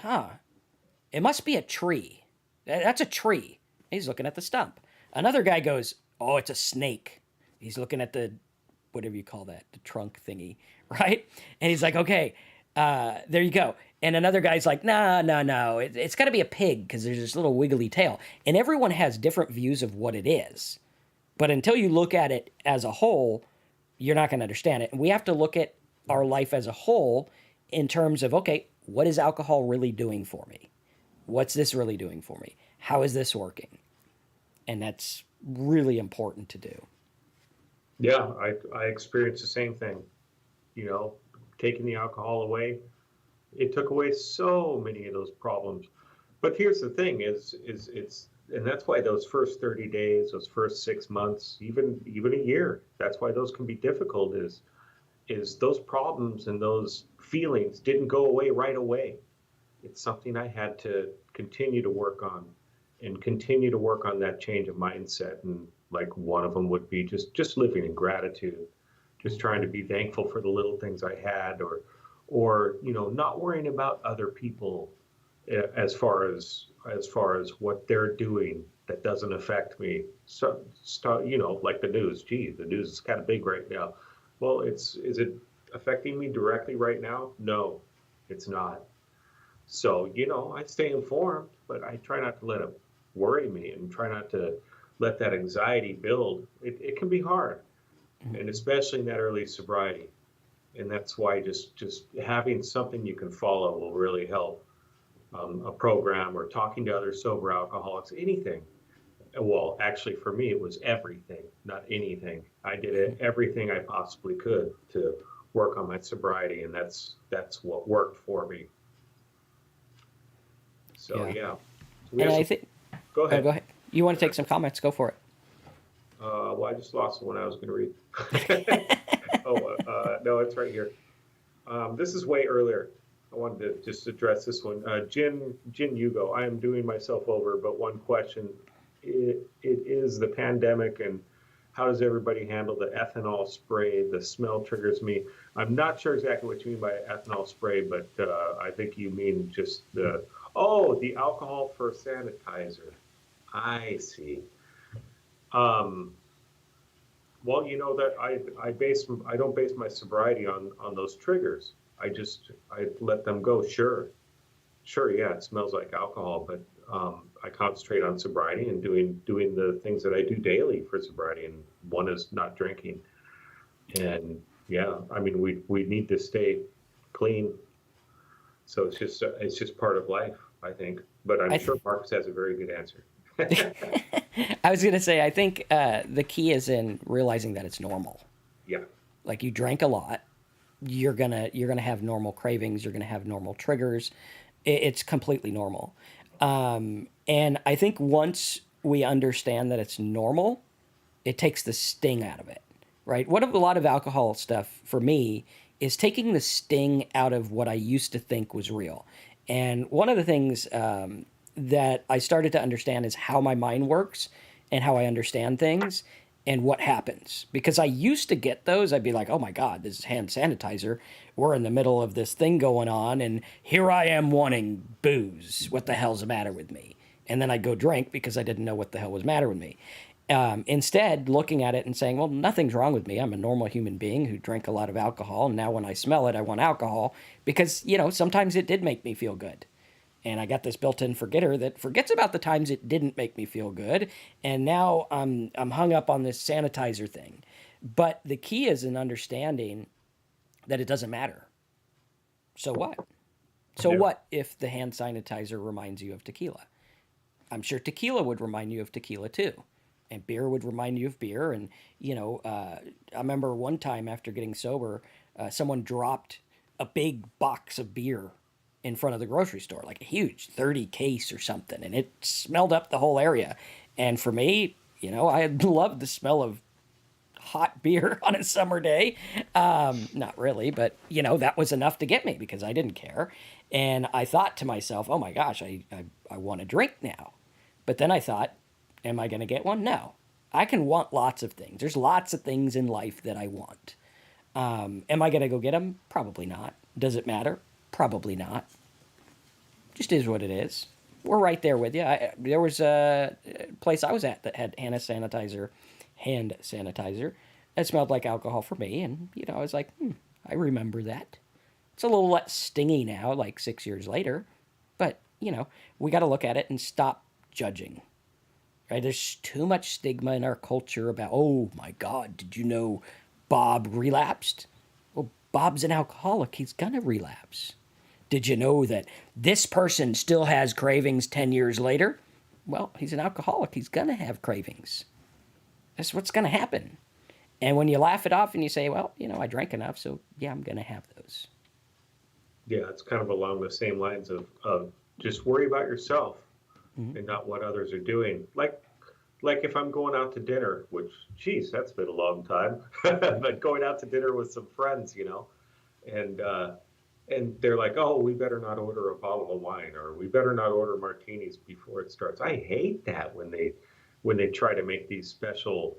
[SPEAKER 1] it must be a tree. That's a tree. He's looking at the stump. Another guy goes, oh, it's a snake. He's looking at the, whatever you call that, the trunk thingy, right? And he's like, okay, there you go. And another guy's like, no. It's got to be a pig because there's this little wiggly tail. And everyone has different views of what it is. But until you look at it as a whole, you're not going to understand it. And we have to look at our life as a whole in terms of, okay, what is alcohol really doing for me? What's this really doing for me? How is this working? And that's really important to do.
[SPEAKER 2] Yeah, I experienced the same thing. Taking the alcohol away, it took away so many of those problems. But here's the thing: is it's and that's why those first 30 days, those first 6 months, even a year, that's why those can be difficult. Is those problems and those feelings didn't go away right away. It's something I had to continue to work on and continue to work on that change of mindset. And like one of them would be just living in gratitude, just trying to be thankful for the little things I had, or not worrying about other people as far as what they're doing that doesn't affect me. So, like the news. Gee, the news is kind of big right now. Well, is it affecting me directly right now? No, it's not. So, I stay informed, but I try not to let it worry me and try not to let that anxiety build. It can be hard, and especially in that early sobriety. And that's why just having something you can follow will really help. A program or talking to other sober alcoholics, anything. Well, actually, for me, it was everything, not anything. I did it, everything I possibly could to work on my sobriety, and that's what worked for me. So
[SPEAKER 1] Yeah.
[SPEAKER 2] yeah, so we
[SPEAKER 1] And
[SPEAKER 2] have
[SPEAKER 1] I
[SPEAKER 2] some.
[SPEAKER 1] think,
[SPEAKER 2] Go
[SPEAKER 1] oh,
[SPEAKER 2] ahead.
[SPEAKER 1] go ahead. You want to take some comments? Go for
[SPEAKER 2] Well, I just lost the one I was going to read.
[SPEAKER 1] it.
[SPEAKER 2] Oh, no, it's right here. This is way earlier. I wanted to just address this one. Jin Yugo, I am doing myself over, but one question. It is the pandemic, and how does everybody handle the ethanol spray? The smell triggers me. I'm not sure exactly what you mean by ethanol spray, but I think you mean just the alcohol for sanitizer. I see. Um, well, you know that I don't base my sobriety on those triggers. I let them go. Sure, yeah, it smells like alcohol, but I concentrate on sobriety and doing the things that I do daily for sobriety, and one is not drinking. And yeah, I mean we need to stay clean, so it's just part of life, I think. But I'm
[SPEAKER 1] I
[SPEAKER 2] sure Marcus has a very good answer.
[SPEAKER 1] I was gonna say I think the key is in realizing that it's normal.
[SPEAKER 2] Yeah,
[SPEAKER 1] Like you drank a lot, you're gonna have normal cravings, you're gonna have normal triggers. It's completely normal. And I think once we understand that it's normal, it takes the sting out of it, right? What a lot of alcohol stuff for me is taking the sting out of what I used to think was real. And one of the things that I started to understand is how my mind works and how I understand things and what happens. Because I used to get those, I'd be like, oh my God, this is hand sanitizer. We're in the middle of this thing going on, and here I am wanting booze. What the hell's the matter with me? And then I'd go drink because I didn't know what the hell was the matter with me. Instead, looking at it and saying, well, nothing's wrong with me. I'm a normal human being who drank a lot of alcohol. And now when I smell it, I want alcohol because, sometimes it did make me feel good. And I got this built-in forgetter that forgets about the times it didn't make me feel good. And now I'm hung up on this sanitizer thing. But the key is in understanding that it doesn't matter. So what? So
[SPEAKER 2] yeah,
[SPEAKER 1] what if the hand sanitizer reminds you of tequila? I'm sure tequila would remind you of tequila too. And beer would remind you of beer. And, I remember one time after getting sober, someone dropped a big box of beer in front of the grocery store, like a huge 30 case or something. And it smelled up the whole area. And for me, I loved the smell of hot beer on a summer day. Not really, but that was enough to get me because I didn't care. And I thought to myself, oh my gosh, I want a drink now. But then I thought, am I going to get one? No. I can want lots of things. There's lots of things in life that I want. Am I going to go get them? Probably not. Does it matter? Probably not. Just is what it is. We're right there with you. There was a place I was at that had hand sanitizer. It smelled like alcohol for me, and I was like, I remember that. It's a little less stingy now, like 6 years later, but we got to look at it and stop judging. Right? There's too much stigma in our culture about, oh my God, did you know Bob relapsed? Well, Bob's an alcoholic. He's gonna relapse. Did you know that this person still has cravings 10 years later? Well, he's an alcoholic. He's going to have cravings. That's what's going to happen. And when you laugh it off and you say, well, I drank enough, so yeah, I'm going to have those.
[SPEAKER 2] yeah, it's kind of along the same lines of just worry about yourself
[SPEAKER 1] Mm-hmm.
[SPEAKER 2] and not what others are doing. Like if I'm going out to dinner, which geez, that's been a long time, but going out to dinner with some friends, and they're like, oh, we better not order a bottle of wine, or we better not order martinis before it starts. I hate that when they try to make these special,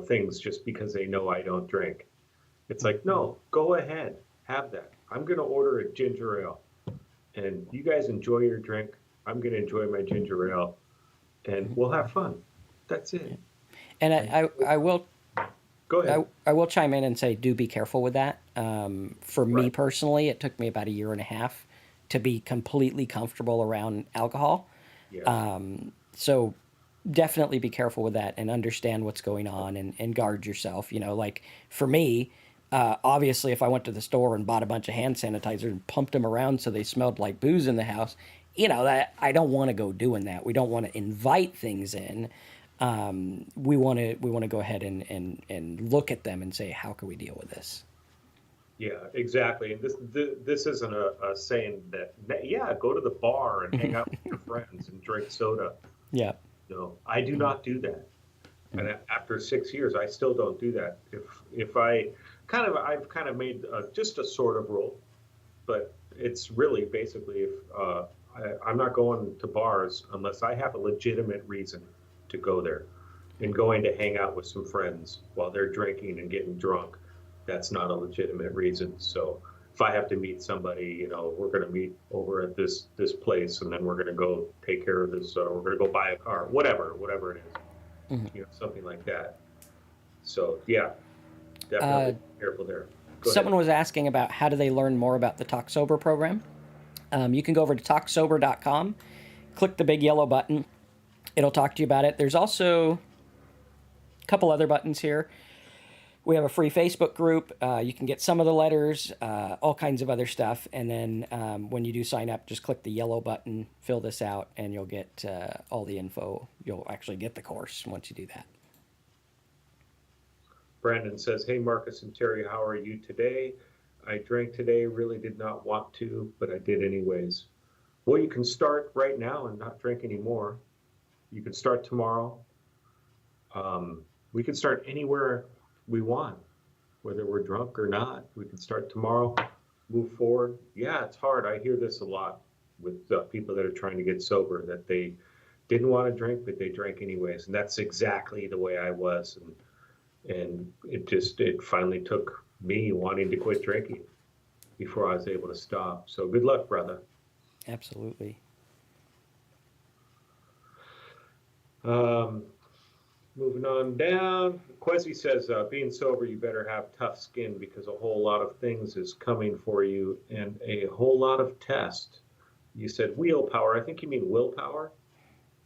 [SPEAKER 2] things just because they know I don't drink. It's like, no, go ahead, have that. I'm gonna order a ginger ale, and you guys enjoy your drink. I'm gonna enjoy my ginger ale, and we'll have fun. That's it.
[SPEAKER 1] And
[SPEAKER 2] And
[SPEAKER 1] I will
[SPEAKER 2] go ahead.
[SPEAKER 1] I will chime in and say, do be careful with that. For me
[SPEAKER 2] Right.
[SPEAKER 1] personally, it took me about a year and a half to be completely comfortable around alcohol.
[SPEAKER 2] Yes.
[SPEAKER 1] So definitely be careful with that and understand what's going on and guard yourself. Like for me, obviously, if I went to the store and bought a bunch of hand sanitizer and pumped them around so they smelled like booze in the house, that I don't want to go doing that. We don't want to invite things in. We want to go ahead and look at them and say, how can we deal with this?
[SPEAKER 2] Yeah, exactly. And this isn't a saying that, yeah, go to the bar and hang out with your friends and drink soda.
[SPEAKER 1] Yeah.
[SPEAKER 2] No, I do not do that.
[SPEAKER 1] Mm.
[SPEAKER 2] And after 6 years, I still don't do that. If I I've kind of made just a sort of rule, but it's really basically if I'm not going to bars unless I have a legitimate reason to go there. And going to hang out with some friends while they're drinking and getting drunk, that's not a legitimate reason. So if I have to meet somebody, we're going to meet over at this place, and then we're going to go take care of this, or we're going to go buy a car, whatever it is,
[SPEAKER 1] Mhm.
[SPEAKER 2] something like that. So yeah,
[SPEAKER 1] Uh,
[SPEAKER 2] definitely careful there. Go ahead.
[SPEAKER 1] Someone was asking about how do they learn more about the Talk Sober program. You can go over to talksober.com, click the big yellow button. It'll talk to you about it. There's also a couple other buttons here. We have a free Facebook group. You can get some of the letters, all kinds of other stuff. And then when you do sign up, just click the yellow button, fill this out, and you'll get all the info. You'll actually get the course once you do that.
[SPEAKER 2] Brandon says, "Hey Marcus and Terry, how are you today? I drank today, really did not want to, but I did anyways." Well, you can start right now and not drink anymore. You can start tomorrow. We can start anywhere we want, whether we're drunk or not. We can start tomorrow, move forward. Yeah, it's hard. I hear this a lot with people that are trying to get sober, that they didn't want to drink, but they drank anyways. And that's exactly the way I was. And it finally took me wanting to quit drinking before I was able to stop. So good luck, brother.
[SPEAKER 1] Absolutely.
[SPEAKER 2] Um, Moving on down, Quesi says, being sober, you better have tough skin because a whole lot of things is coming for you and a whole lot of test. You said willpower. I think you mean willpower.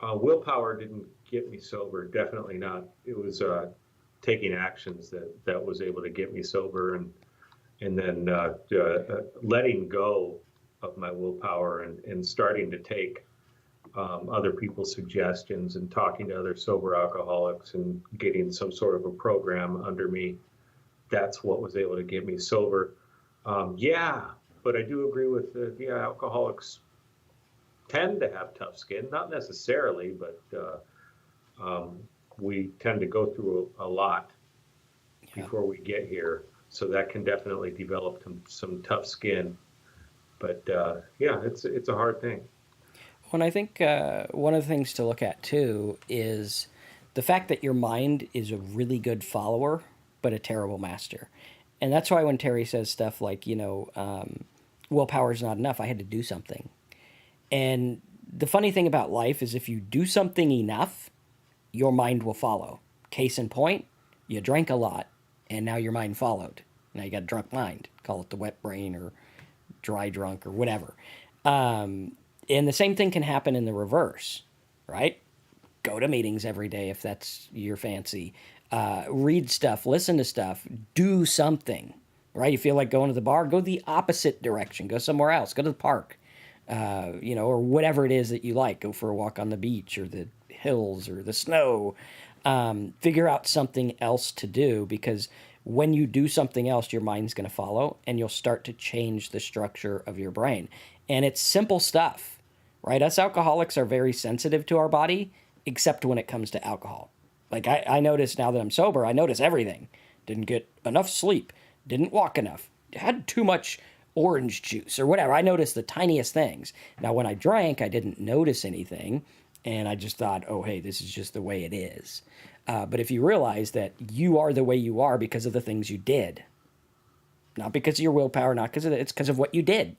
[SPEAKER 2] Willpower didn't get me sober. Definitely not. It was taking actions that was able to get me sober, and then letting go of my willpower and starting to take other people's suggestions and talking to other sober alcoholics and getting some sort of a program under me. That's what was able to get me sober. Yeah, but I do agree with alcoholics tend to have tough skin, not necessarily, but we tend to go through a lot
[SPEAKER 1] Yeah.
[SPEAKER 2] before we get here. So that can definitely develop some tough skin. But yeah, it's a hard thing.
[SPEAKER 1] Well, I think one of the things to look at too is the fact that your mind is a really good follower, but a terrible master. And that's why when Terry says stuff like, willpower is not enough, I had to do something. And the funny thing about life is if you do something enough, your mind will follow. Case in point, you drank a lot, and now your mind followed. Now you got a drunk mind. Call it the wet brain or dry drunk or whatever. And the same thing can happen in the reverse, right? Go to meetings every day if that's your fancy. Read stuff, listen to stuff, do something, right? You feel like going to the bar, go the opposite direction, go somewhere else, go to the park, or whatever it is that you like. Go for a walk on the beach or the hills or the snow. Figure out something else to do because when you do something else, your mind's going to follow and you'll start to change the structure of your brain. And it's simple stuff, right? Us alcoholics are very sensitive to our body, except when it comes to alcohol. Like I notice now that I'm sober, I notice everything. Didn't get enough sleep, didn't walk enough, had too much orange juice or whatever. I noticed the tiniest things. Now, when I drank, I didn't notice anything. And I just thought, oh, hey, this is just the way it is. But if you realize that you are the way you are because of the things you did, not because of your willpower, not because of it's because of what you did,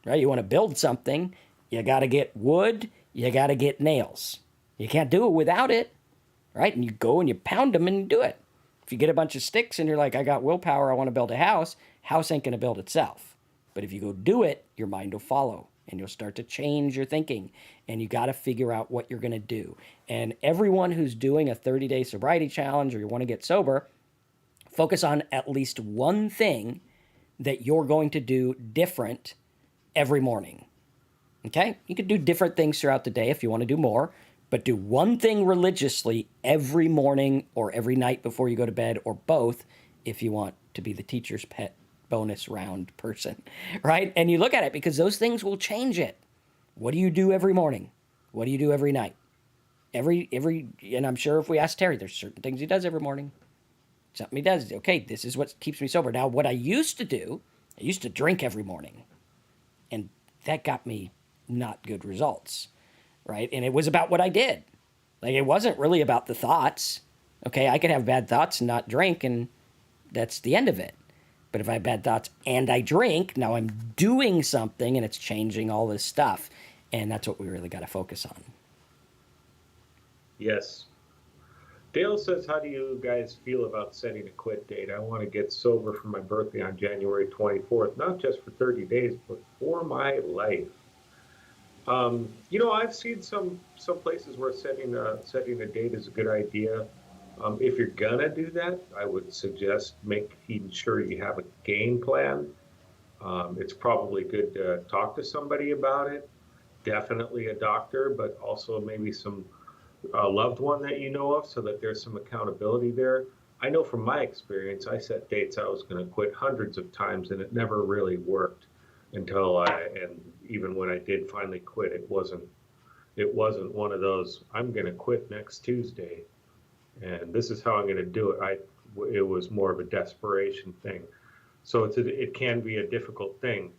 [SPEAKER 1] right? You want to build something, you got to get wood, you got to get nails. You can't do it without it, right? And you go and you pound them and do it. If you get a bunch of sticks and you're like, I got willpower, I want to build a house ain't going to build itself. But if you go do it, your mind will follow and you'll start to change your thinking. And you got to figure out what you're going to do. And everyone who's doing a 30-day sobriety challenge or you want to get sober, focus on at least one thing that you're going to do different every morning. Okay? You could do different things throughout the day if you want to do more, but do one thing religiously every morning or every night before you go to bed, or both if you want to be the teacher's pet bonus round person, right? And you look at it because those things will change it. What do you do every morning? What do you do every night? And I'm sure if we ask Terry, there's certain things he does every morning. Something he does. Okay, this is what keeps me sober. Now, what I used to do, I used to drink every morning, and that got me not good results, right? And it was about what I did. Like, it wasn't really about the thoughts. Okay, I could have bad thoughts and not drink, and that's the end of it. But if I have bad thoughts and I drink, now I'm doing something and it's changing all this stuff. And that's what we really got to focus on.
[SPEAKER 2] Yes. Dale says, how do you guys feel about setting a quit date? I want to get sober for my birthday on January 24th, not just for 30 days, but for my life. I've seen some places where setting a date is a good idea. If you're gonna do that, I would suggest making sure you have a game plan. It's probably good to talk to somebody about it. Definitely a doctor, but also maybe some loved one that you know of, so that there's some accountability there. I know from my experience, I set dates I was going to quit hundreds of times, and it never really worked and even when I did finally quit, it wasn't one of those, I'm going to quit next Tuesday and this is how I'm going to do it. It was more of a desperation thing. So it can be a difficult thing,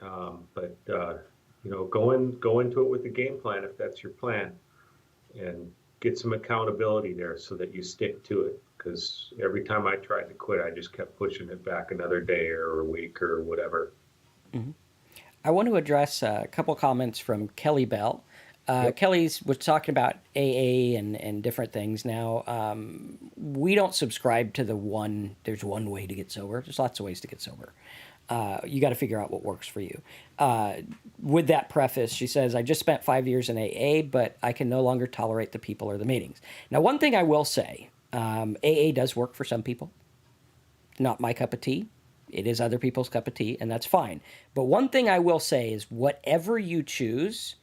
[SPEAKER 2] but go into it with a game plan if that's your plan, and get some accountability there so that you stick to it. Because every time I tried to quit, I just kept pushing it back another day or a week or whatever.
[SPEAKER 1] Mm-hmm. I want to address a couple comments from Kelly Bell.
[SPEAKER 2] Yep.
[SPEAKER 1] Kelly's was talking about AA and different things. Now, we don't subscribe to there's one way to get sober. There's lots of ways to get sober. You got to figure out what works for you. With that preface, she says, I just spent 5 years in AA, but I can no longer tolerate the people or the meetings. Now, one thing I will say, AA does work for some people. Not my cup of tea. It is other people's cup of tea, and that's fine. But one thing I will say is whatever you choose,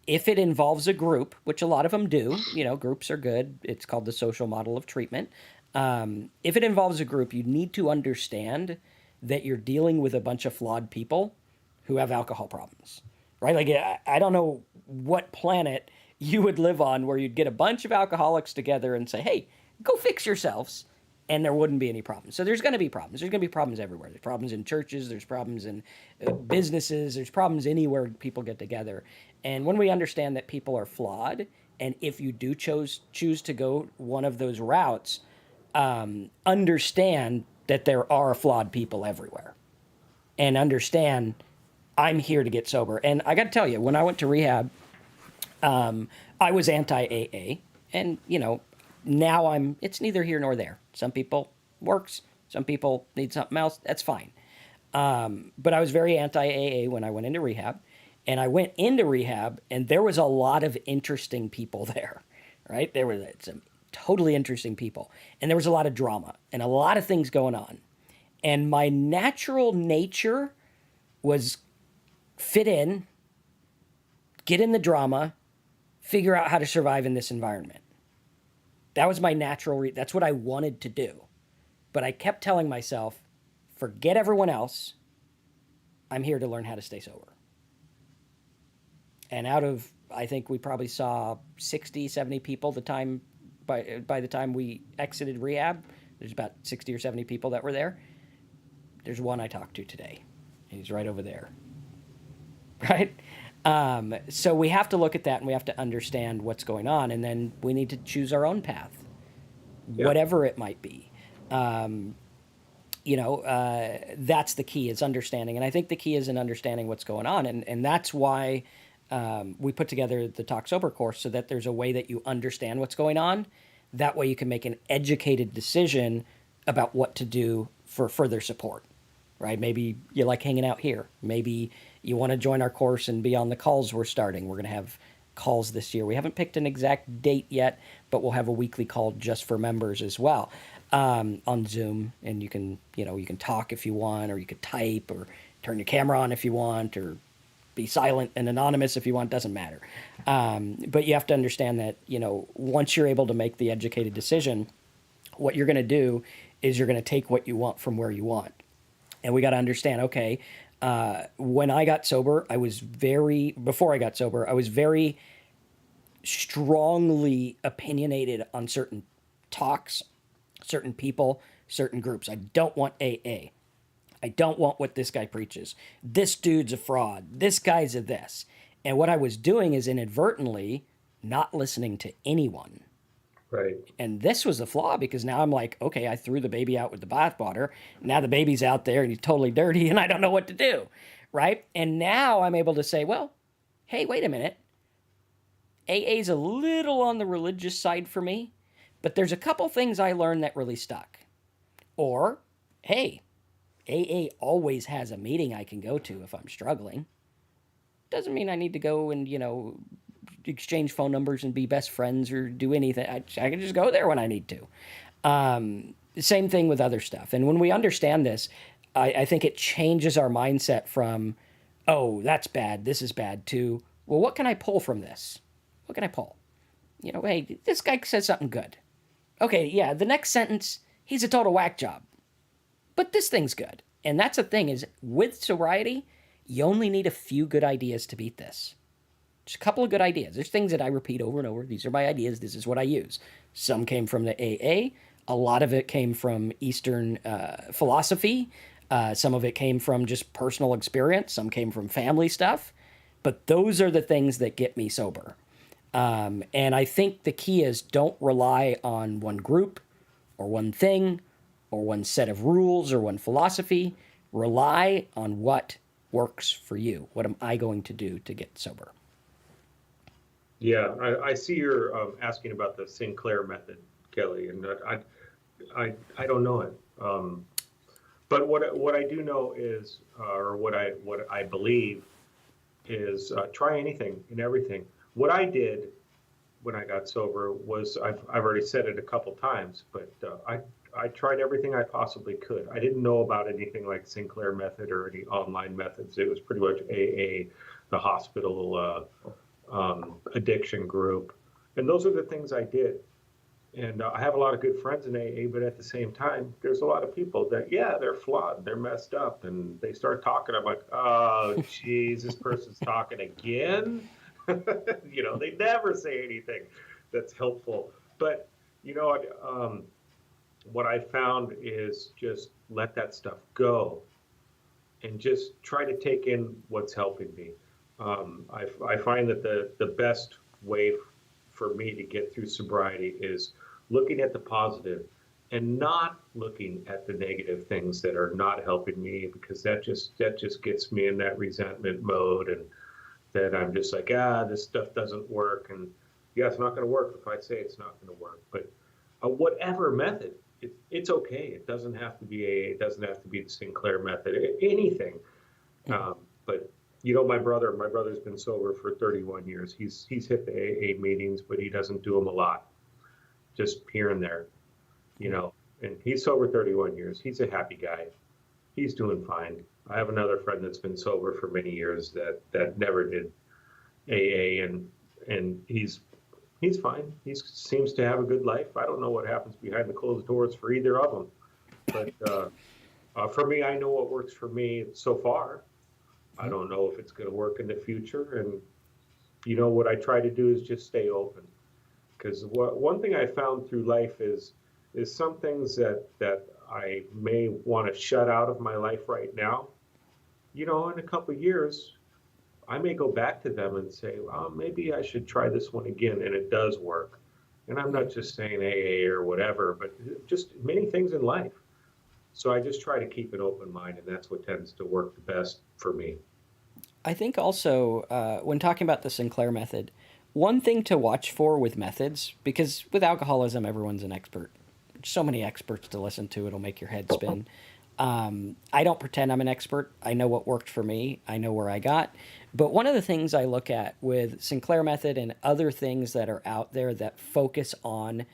[SPEAKER 1] if it involves a group, which a lot of them do, groups are good. It's called the social model of treatment. If it involves a group, you need to understand that you're dealing with a bunch of flawed people who have alcohol problems, right? Like, I don't know what planet you would live on where you'd get a bunch of alcoholics together and say, hey, go fix yourselves, and there wouldn't be any problems. So there's going to be problems. There's going to be problems everywhere. There's problems in churches. There's problems in businesses. There's problems anywhere people get together. And when we understand that people are flawed, and if you do choose to go one of those routes, understand that there are flawed people everywhere, and understand I'm here to get sober. And I got to tell you, when I went to rehab, I was anti-AA, and now it's neither here nor there. Some people works, some people need something else. That's fine. But I was very anti-AA when I went into rehab, and I went into rehab, and there was a lot of interesting people there, right? There were some totally interesting people, and there was a lot of drama and a lot of things going on. And my natural nature was fit in, get in the drama, figure out how to survive in this environment. That was my natural, that's what I wanted to do. But I kept telling myself, forget everyone else. I'm here to learn how to stay sober. And I think we probably saw 60, 70 people by the time we exited rehab. There's about 60 or 70 people that were there. There's one I talked to today. He's right over there. Right? So we have to look at that, and we have to understand what's going on, and then we need to choose our own path,
[SPEAKER 2] Yeah.
[SPEAKER 1] whatever it might be. That's the key, is understanding. And I think the key is in understanding what's going on. And that's why we put together the Talk Sober course, so that there's a way that you understand what's going on. That way you can make an educated decision about what to do for further support, right? Maybe you like hanging out here. Maybe you want to join our course and be on the calls we're starting. We're going to have calls this year. We haven't picked an exact date yet, but we'll have a weekly call just for members as well, on Zoom. And you can talk if you want, or you could type, or turn your camera on if you want, or be silent and anonymous if you want, doesn't matter. But you have to understand that, once you're able to make the educated decision, what you're going to do is you're going to take what you want from where you want. And we got to understand, okay, when I got sober, before I got sober, I was very strongly opinionated on certain talks, certain people, certain groups. I don't want AA. I don't want what this guy preaches. This dude's a fraud. This guy's a this. And what I was doing is inadvertently not listening to anyone.
[SPEAKER 2] Right.
[SPEAKER 1] And this was the flaw, because now I'm like, okay, I threw the baby out with the bathwater. Now the baby's out there and he's totally dirty and I don't know what to do. Right. And now I'm able to say, well, hey, wait a minute. AA's a little on the religious side for me, but there's a couple things I learned that really stuck. Or, hey, AA always has a meeting I can go to if I'm struggling. Doesn't mean I need to go and, exchange phone numbers and be best friends or do anything. I can just go there when I need to. Same thing with other stuff. And when we understand this, I think it changes our mindset from, oh, that's bad, this is bad, to, well, what can I pull from this? What can I pull? Hey, this guy says something good. Okay, yeah, the next sentence, he's a total whack job. But this thing's good. And that's the thing, is with sobriety, you only need a few good ideas to beat this. Just a couple of good ideas. There's things that I repeat over and over. These are my ideas. This is what I use. Some came from the AA. A lot of it came from Eastern philosophy. Some of it came from just personal experience. Some came from family stuff. But those are the things that get me sober. And I think the key is, don't rely on one group or one thing or one set of rules or one philosophy. Rely on what works for you. What am I going to do to get sober?
[SPEAKER 2] Yeah, I see you're asking about the Sinclair Method, Kelly, and I don't know it. But what I do know is, or what I believe is, try anything and everything. What I did when I got sober was, I've already said it a couple times, but I tried everything I possibly could. I didn't know about anything like Sinclair Method or any online methods. It was pretty much AA, the hospital addiction group, and those are the things I did. And I have a lot of good friends in AA, but at the same time, there's a lot of people that, yeah, they're flawed, they're messed up, and they start talking. I'm like, oh, geez, this person's talking again. They never say anything that's helpful. But what I found is, just let that stuff go and just try to take in what's helping me. I find that the best way for me to get through sobriety is looking at the positive and not looking at the negative things that are not helping me, because that just gets me in that resentment mode, and then I'm just like, this stuff doesn't work. And yeah, it's not going to work if I say it's not going to work. But whatever method, it's okay. It doesn't have to be AA. It doesn't have to be the Sinclair Method. Anything. But my brother's been sober for 31 years. He's hit the AA meetings, but he doesn't do them a lot, just here and there. And he's sober 31 years. He's a happy guy. He's doing fine. I have another friend that's been sober for many years that never did AA, and he's fine. He seems to have a good life. I don't know what happens behind the closed doors for either of them. But for me, I know what works for me so far. I don't know if it's going to work in the future. And what I try to do is just stay open. Because one thing I found through life is some things that I may want to shut out of my life right now. In a couple of years, I may go back to them and say, well, maybe I should try this one again, and it does work. And I'm not just saying AA or whatever, but just many things in life. So I just try to keep an open mind, and that's what tends to work the best for me.
[SPEAKER 1] I think also, when talking about the Sinclair Method, one thing to watch for with methods, because with alcoholism, everyone's an expert. So many experts to listen to, it'll make your head spin. I don't pretend I'm an expert. I know what worked for me. I know where I got. But one of the things I look at with Sinclair Method and other things that are out there that focus on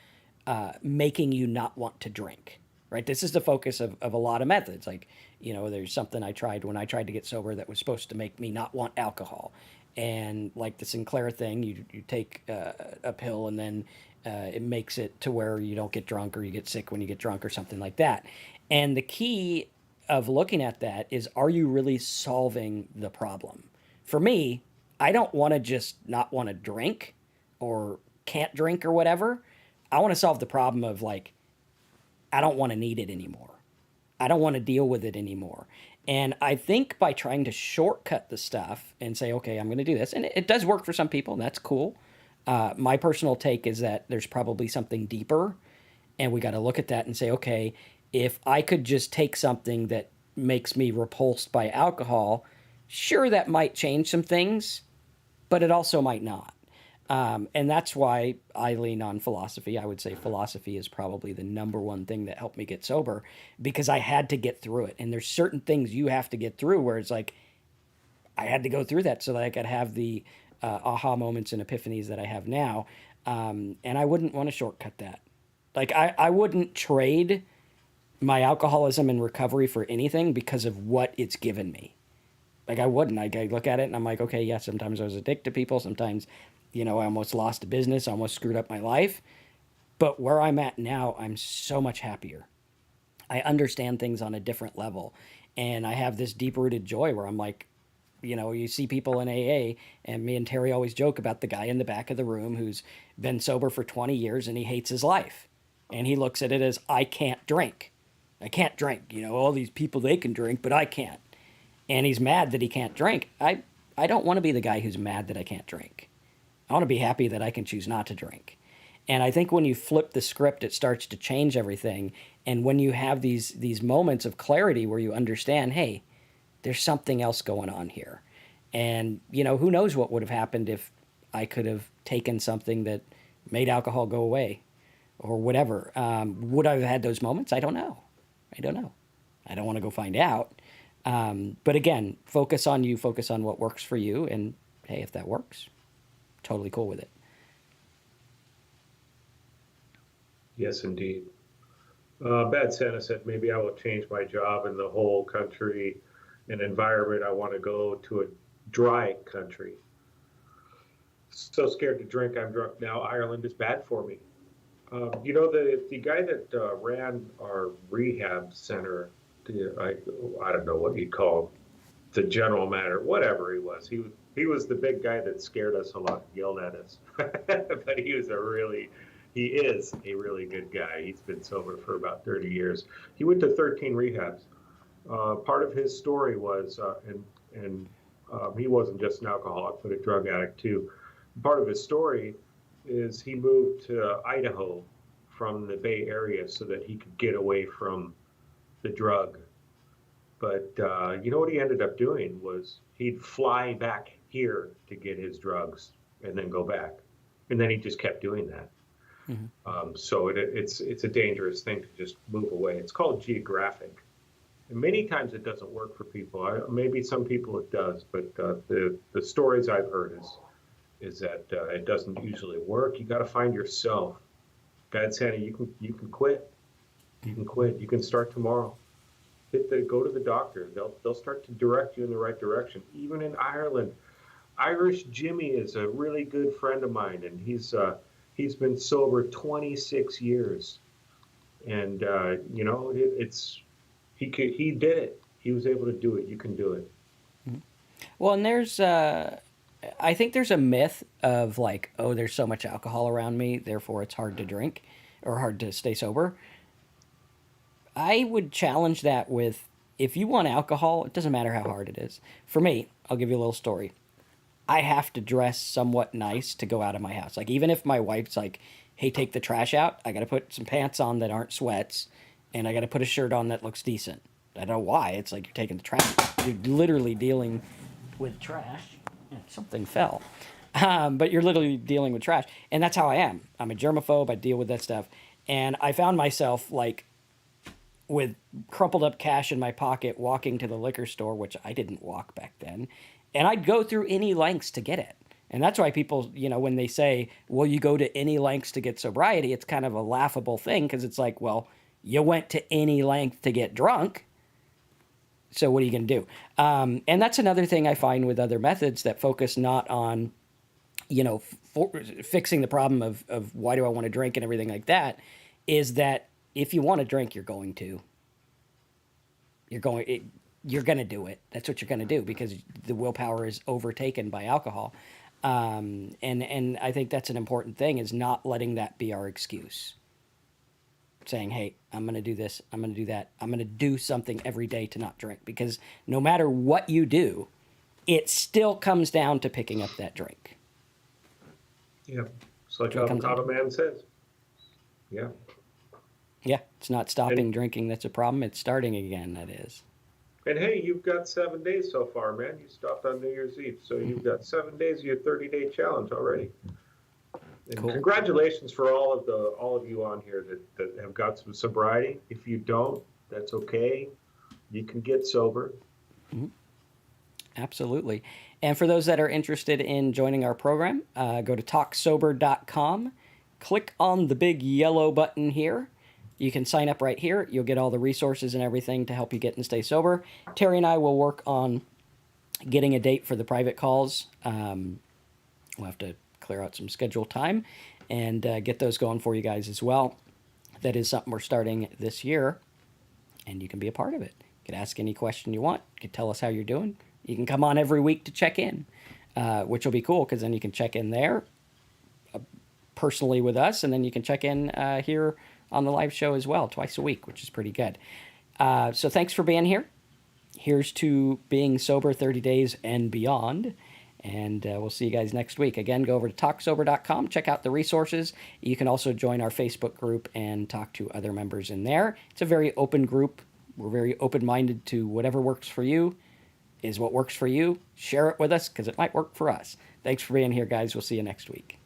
[SPEAKER 1] making you not want to drink. right? This is the focus of a lot of methods. Like, there's something I tried when I tried to get sober that was supposed to make me not want alcohol. And like the Sinclair thing, you take a pill and then it makes it to where you don't get drunk or you get sick when you get drunk or something like that. And the key of looking at that is, are you really solving the problem? For me, I don't want to just not want to drink or can't drink or whatever. I want to solve the problem of like, I don't want to need it anymore. I don't want to deal with it anymore. And I think by trying to shortcut the stuff and say, okay, I'm going to do this, and it does work for some people, and that's cool. My personal take is that there's probably something deeper, and we got to look at that and say, okay, if I could just take something that makes me repulsed by alcohol, sure, that might change some things, but it also might not. And that's why I lean on philosophy. I would say philosophy is probably the number one thing that helped me get sober, because I had to get through it. And there's certain things you have to get through where it's like, I had to go through that so that I could have the aha moments and epiphanies that I have now. And I wouldn't want to shortcut that. Like, I wouldn't trade my alcoholism and recovery for anything because of what it's given me. Like, I wouldn't. I look at it and I'm like, okay, yeah, sometimes I was addicted to people. Sometimes, I almost lost a business. I almost screwed up my life. But where I'm at now, I'm so much happier. I understand things on a different level. And I have this deep rooted joy where I'm like, you see people in AA, and me and Terry always joke about the guy in the back of the room who's been sober for 20 years and he hates his life. And he looks at it as, I can't drink. I can't drink. All these people, they can drink, but I can't. And he's mad that he can't drink. I don't want to be the guy who's mad that I can't drink. I want to be happy that I can choose not to drink. And I think when you flip the script, it starts to change everything. And when you have these moments of clarity where you understand, hey, there's something else going on here. And, who knows what would have happened if I could have taken something that made alcohol go away or whatever. Would I have had those moments? I don't know. I don't know. I don't want to go find out. But again, focus on you, focus on what works for you. And hey, if that works, totally cool with it.
[SPEAKER 2] Yes, indeed. Bad Santa said, maybe I will change my job in the whole country and environment. I want to go to a dry country. So scared to drink, I'm drunk now. Ireland is bad for me. The guy that ran our rehab center, I don't know what you'd call him, the general manager, whatever he was. He was the big guy that scared us a lot, yelled at us. But he is a really good guy. He's been sober for about 30 years. He went to 13 rehabs. Part of his story was, and he wasn't just an alcoholic, but a drug addict too. Part of his story is he moved to Idaho from the Bay Area so that he could get away from the drug. But what he ended up doing was he'd fly back here to get his drugs and then go back. And then he just kept doing that. Mm-hmm. So it's a dangerous thing to just move away. It's called geographic. And many times it doesn't work for people. Maybe some people it does, but the stories I've heard is that it doesn't usually work. You got to find yourself. Bad Santa, you can quit. You can quit. You can start tomorrow. Go to the doctor. They'll start to direct you in the right direction. Even in Ireland, Irish Jimmy is a really good friend of mine, and he's been sober 26 years, and he did it. He was able to do it. You can do it.
[SPEAKER 1] Well, and I think there's a myth of like, oh, there's so much alcohol around me, therefore it's hard to drink or hard to stay sober. I would challenge that with, if you want alcohol, it doesn't matter how hard it is. For me, I'll give you a little story. I have to dress somewhat nice to go out of my house. Like, even if my wife's like, hey, take the trash out, I got to put some pants on that aren't sweats, and I got to put a shirt on that looks decent. I don't know why. It's like you're taking the trash. You're literally dealing with trash. Something fell. But you're literally dealing with trash. And that's how I am. I'm a germaphobe. I deal with that stuff. And I found myself like with crumpled up cash in my pocket walking to the liquor store, which I didn't walk back then. And I'd go through any lengths to get it. And that's why people, when they say, well, you go to any lengths to get sobriety, it's kind of a laughable thing, because it's like, well, You went to any length to get drunk. So what are you going to do? And that's another thing I find with other methods that focus not on, fixing the problem of why do I want to drink and everything like that, is that if you want to drink, you're going to. You're going to do it. That's what you're going to do because the willpower is overtaken by alcohol. And I think that's an important thing, is not letting that be our excuse. Saying, hey, I'm going to do this, I'm going to do that, I'm going to do something every day to not drink. Because no matter what you do, it still comes down to picking up that drink.
[SPEAKER 2] Yeah. It's like Avocado Man says. Yeah.
[SPEAKER 1] Yeah. It's not stopping drinking that's a problem. It's starting again, that is.
[SPEAKER 2] And hey, you've got 7 days so far, man. You stopped on New Year's Eve. So you've got 7 days of your 30-day challenge already. And
[SPEAKER 1] cool.
[SPEAKER 2] Congratulations for all of you on here that have got some sobriety. If you don't, that's okay. You can get sober.
[SPEAKER 1] Mm-hmm. Absolutely. And for those that are interested in joining our program, go to talksober.com, click on the big yellow button here. You can sign up right here. You'll get all the resources and everything to help you get and stay sober. Terry and I will work on getting a date for the private calls. We'll have to clear out some scheduled time and get those going for you guys as well. That is something we're starting this year, and you can be a part of it. You can ask any question you want. You can tell us how you're doing. You can come on every week to check in, which will be cool because then you can check in there personally with us, and then you can check in here on the live show as well twice a week, which is pretty good. So thanks for being here. Here's to being sober 30 days and beyond. And we'll see you guys next week. Again, go over to talksober.com, check out the resources. You can also join our Facebook group and talk to other members in there. It's a very open group. We're very open-minded to whatever works for you is what works for you. Share it with us because it might work for us. Thanks for being here, guys. We'll see you next week.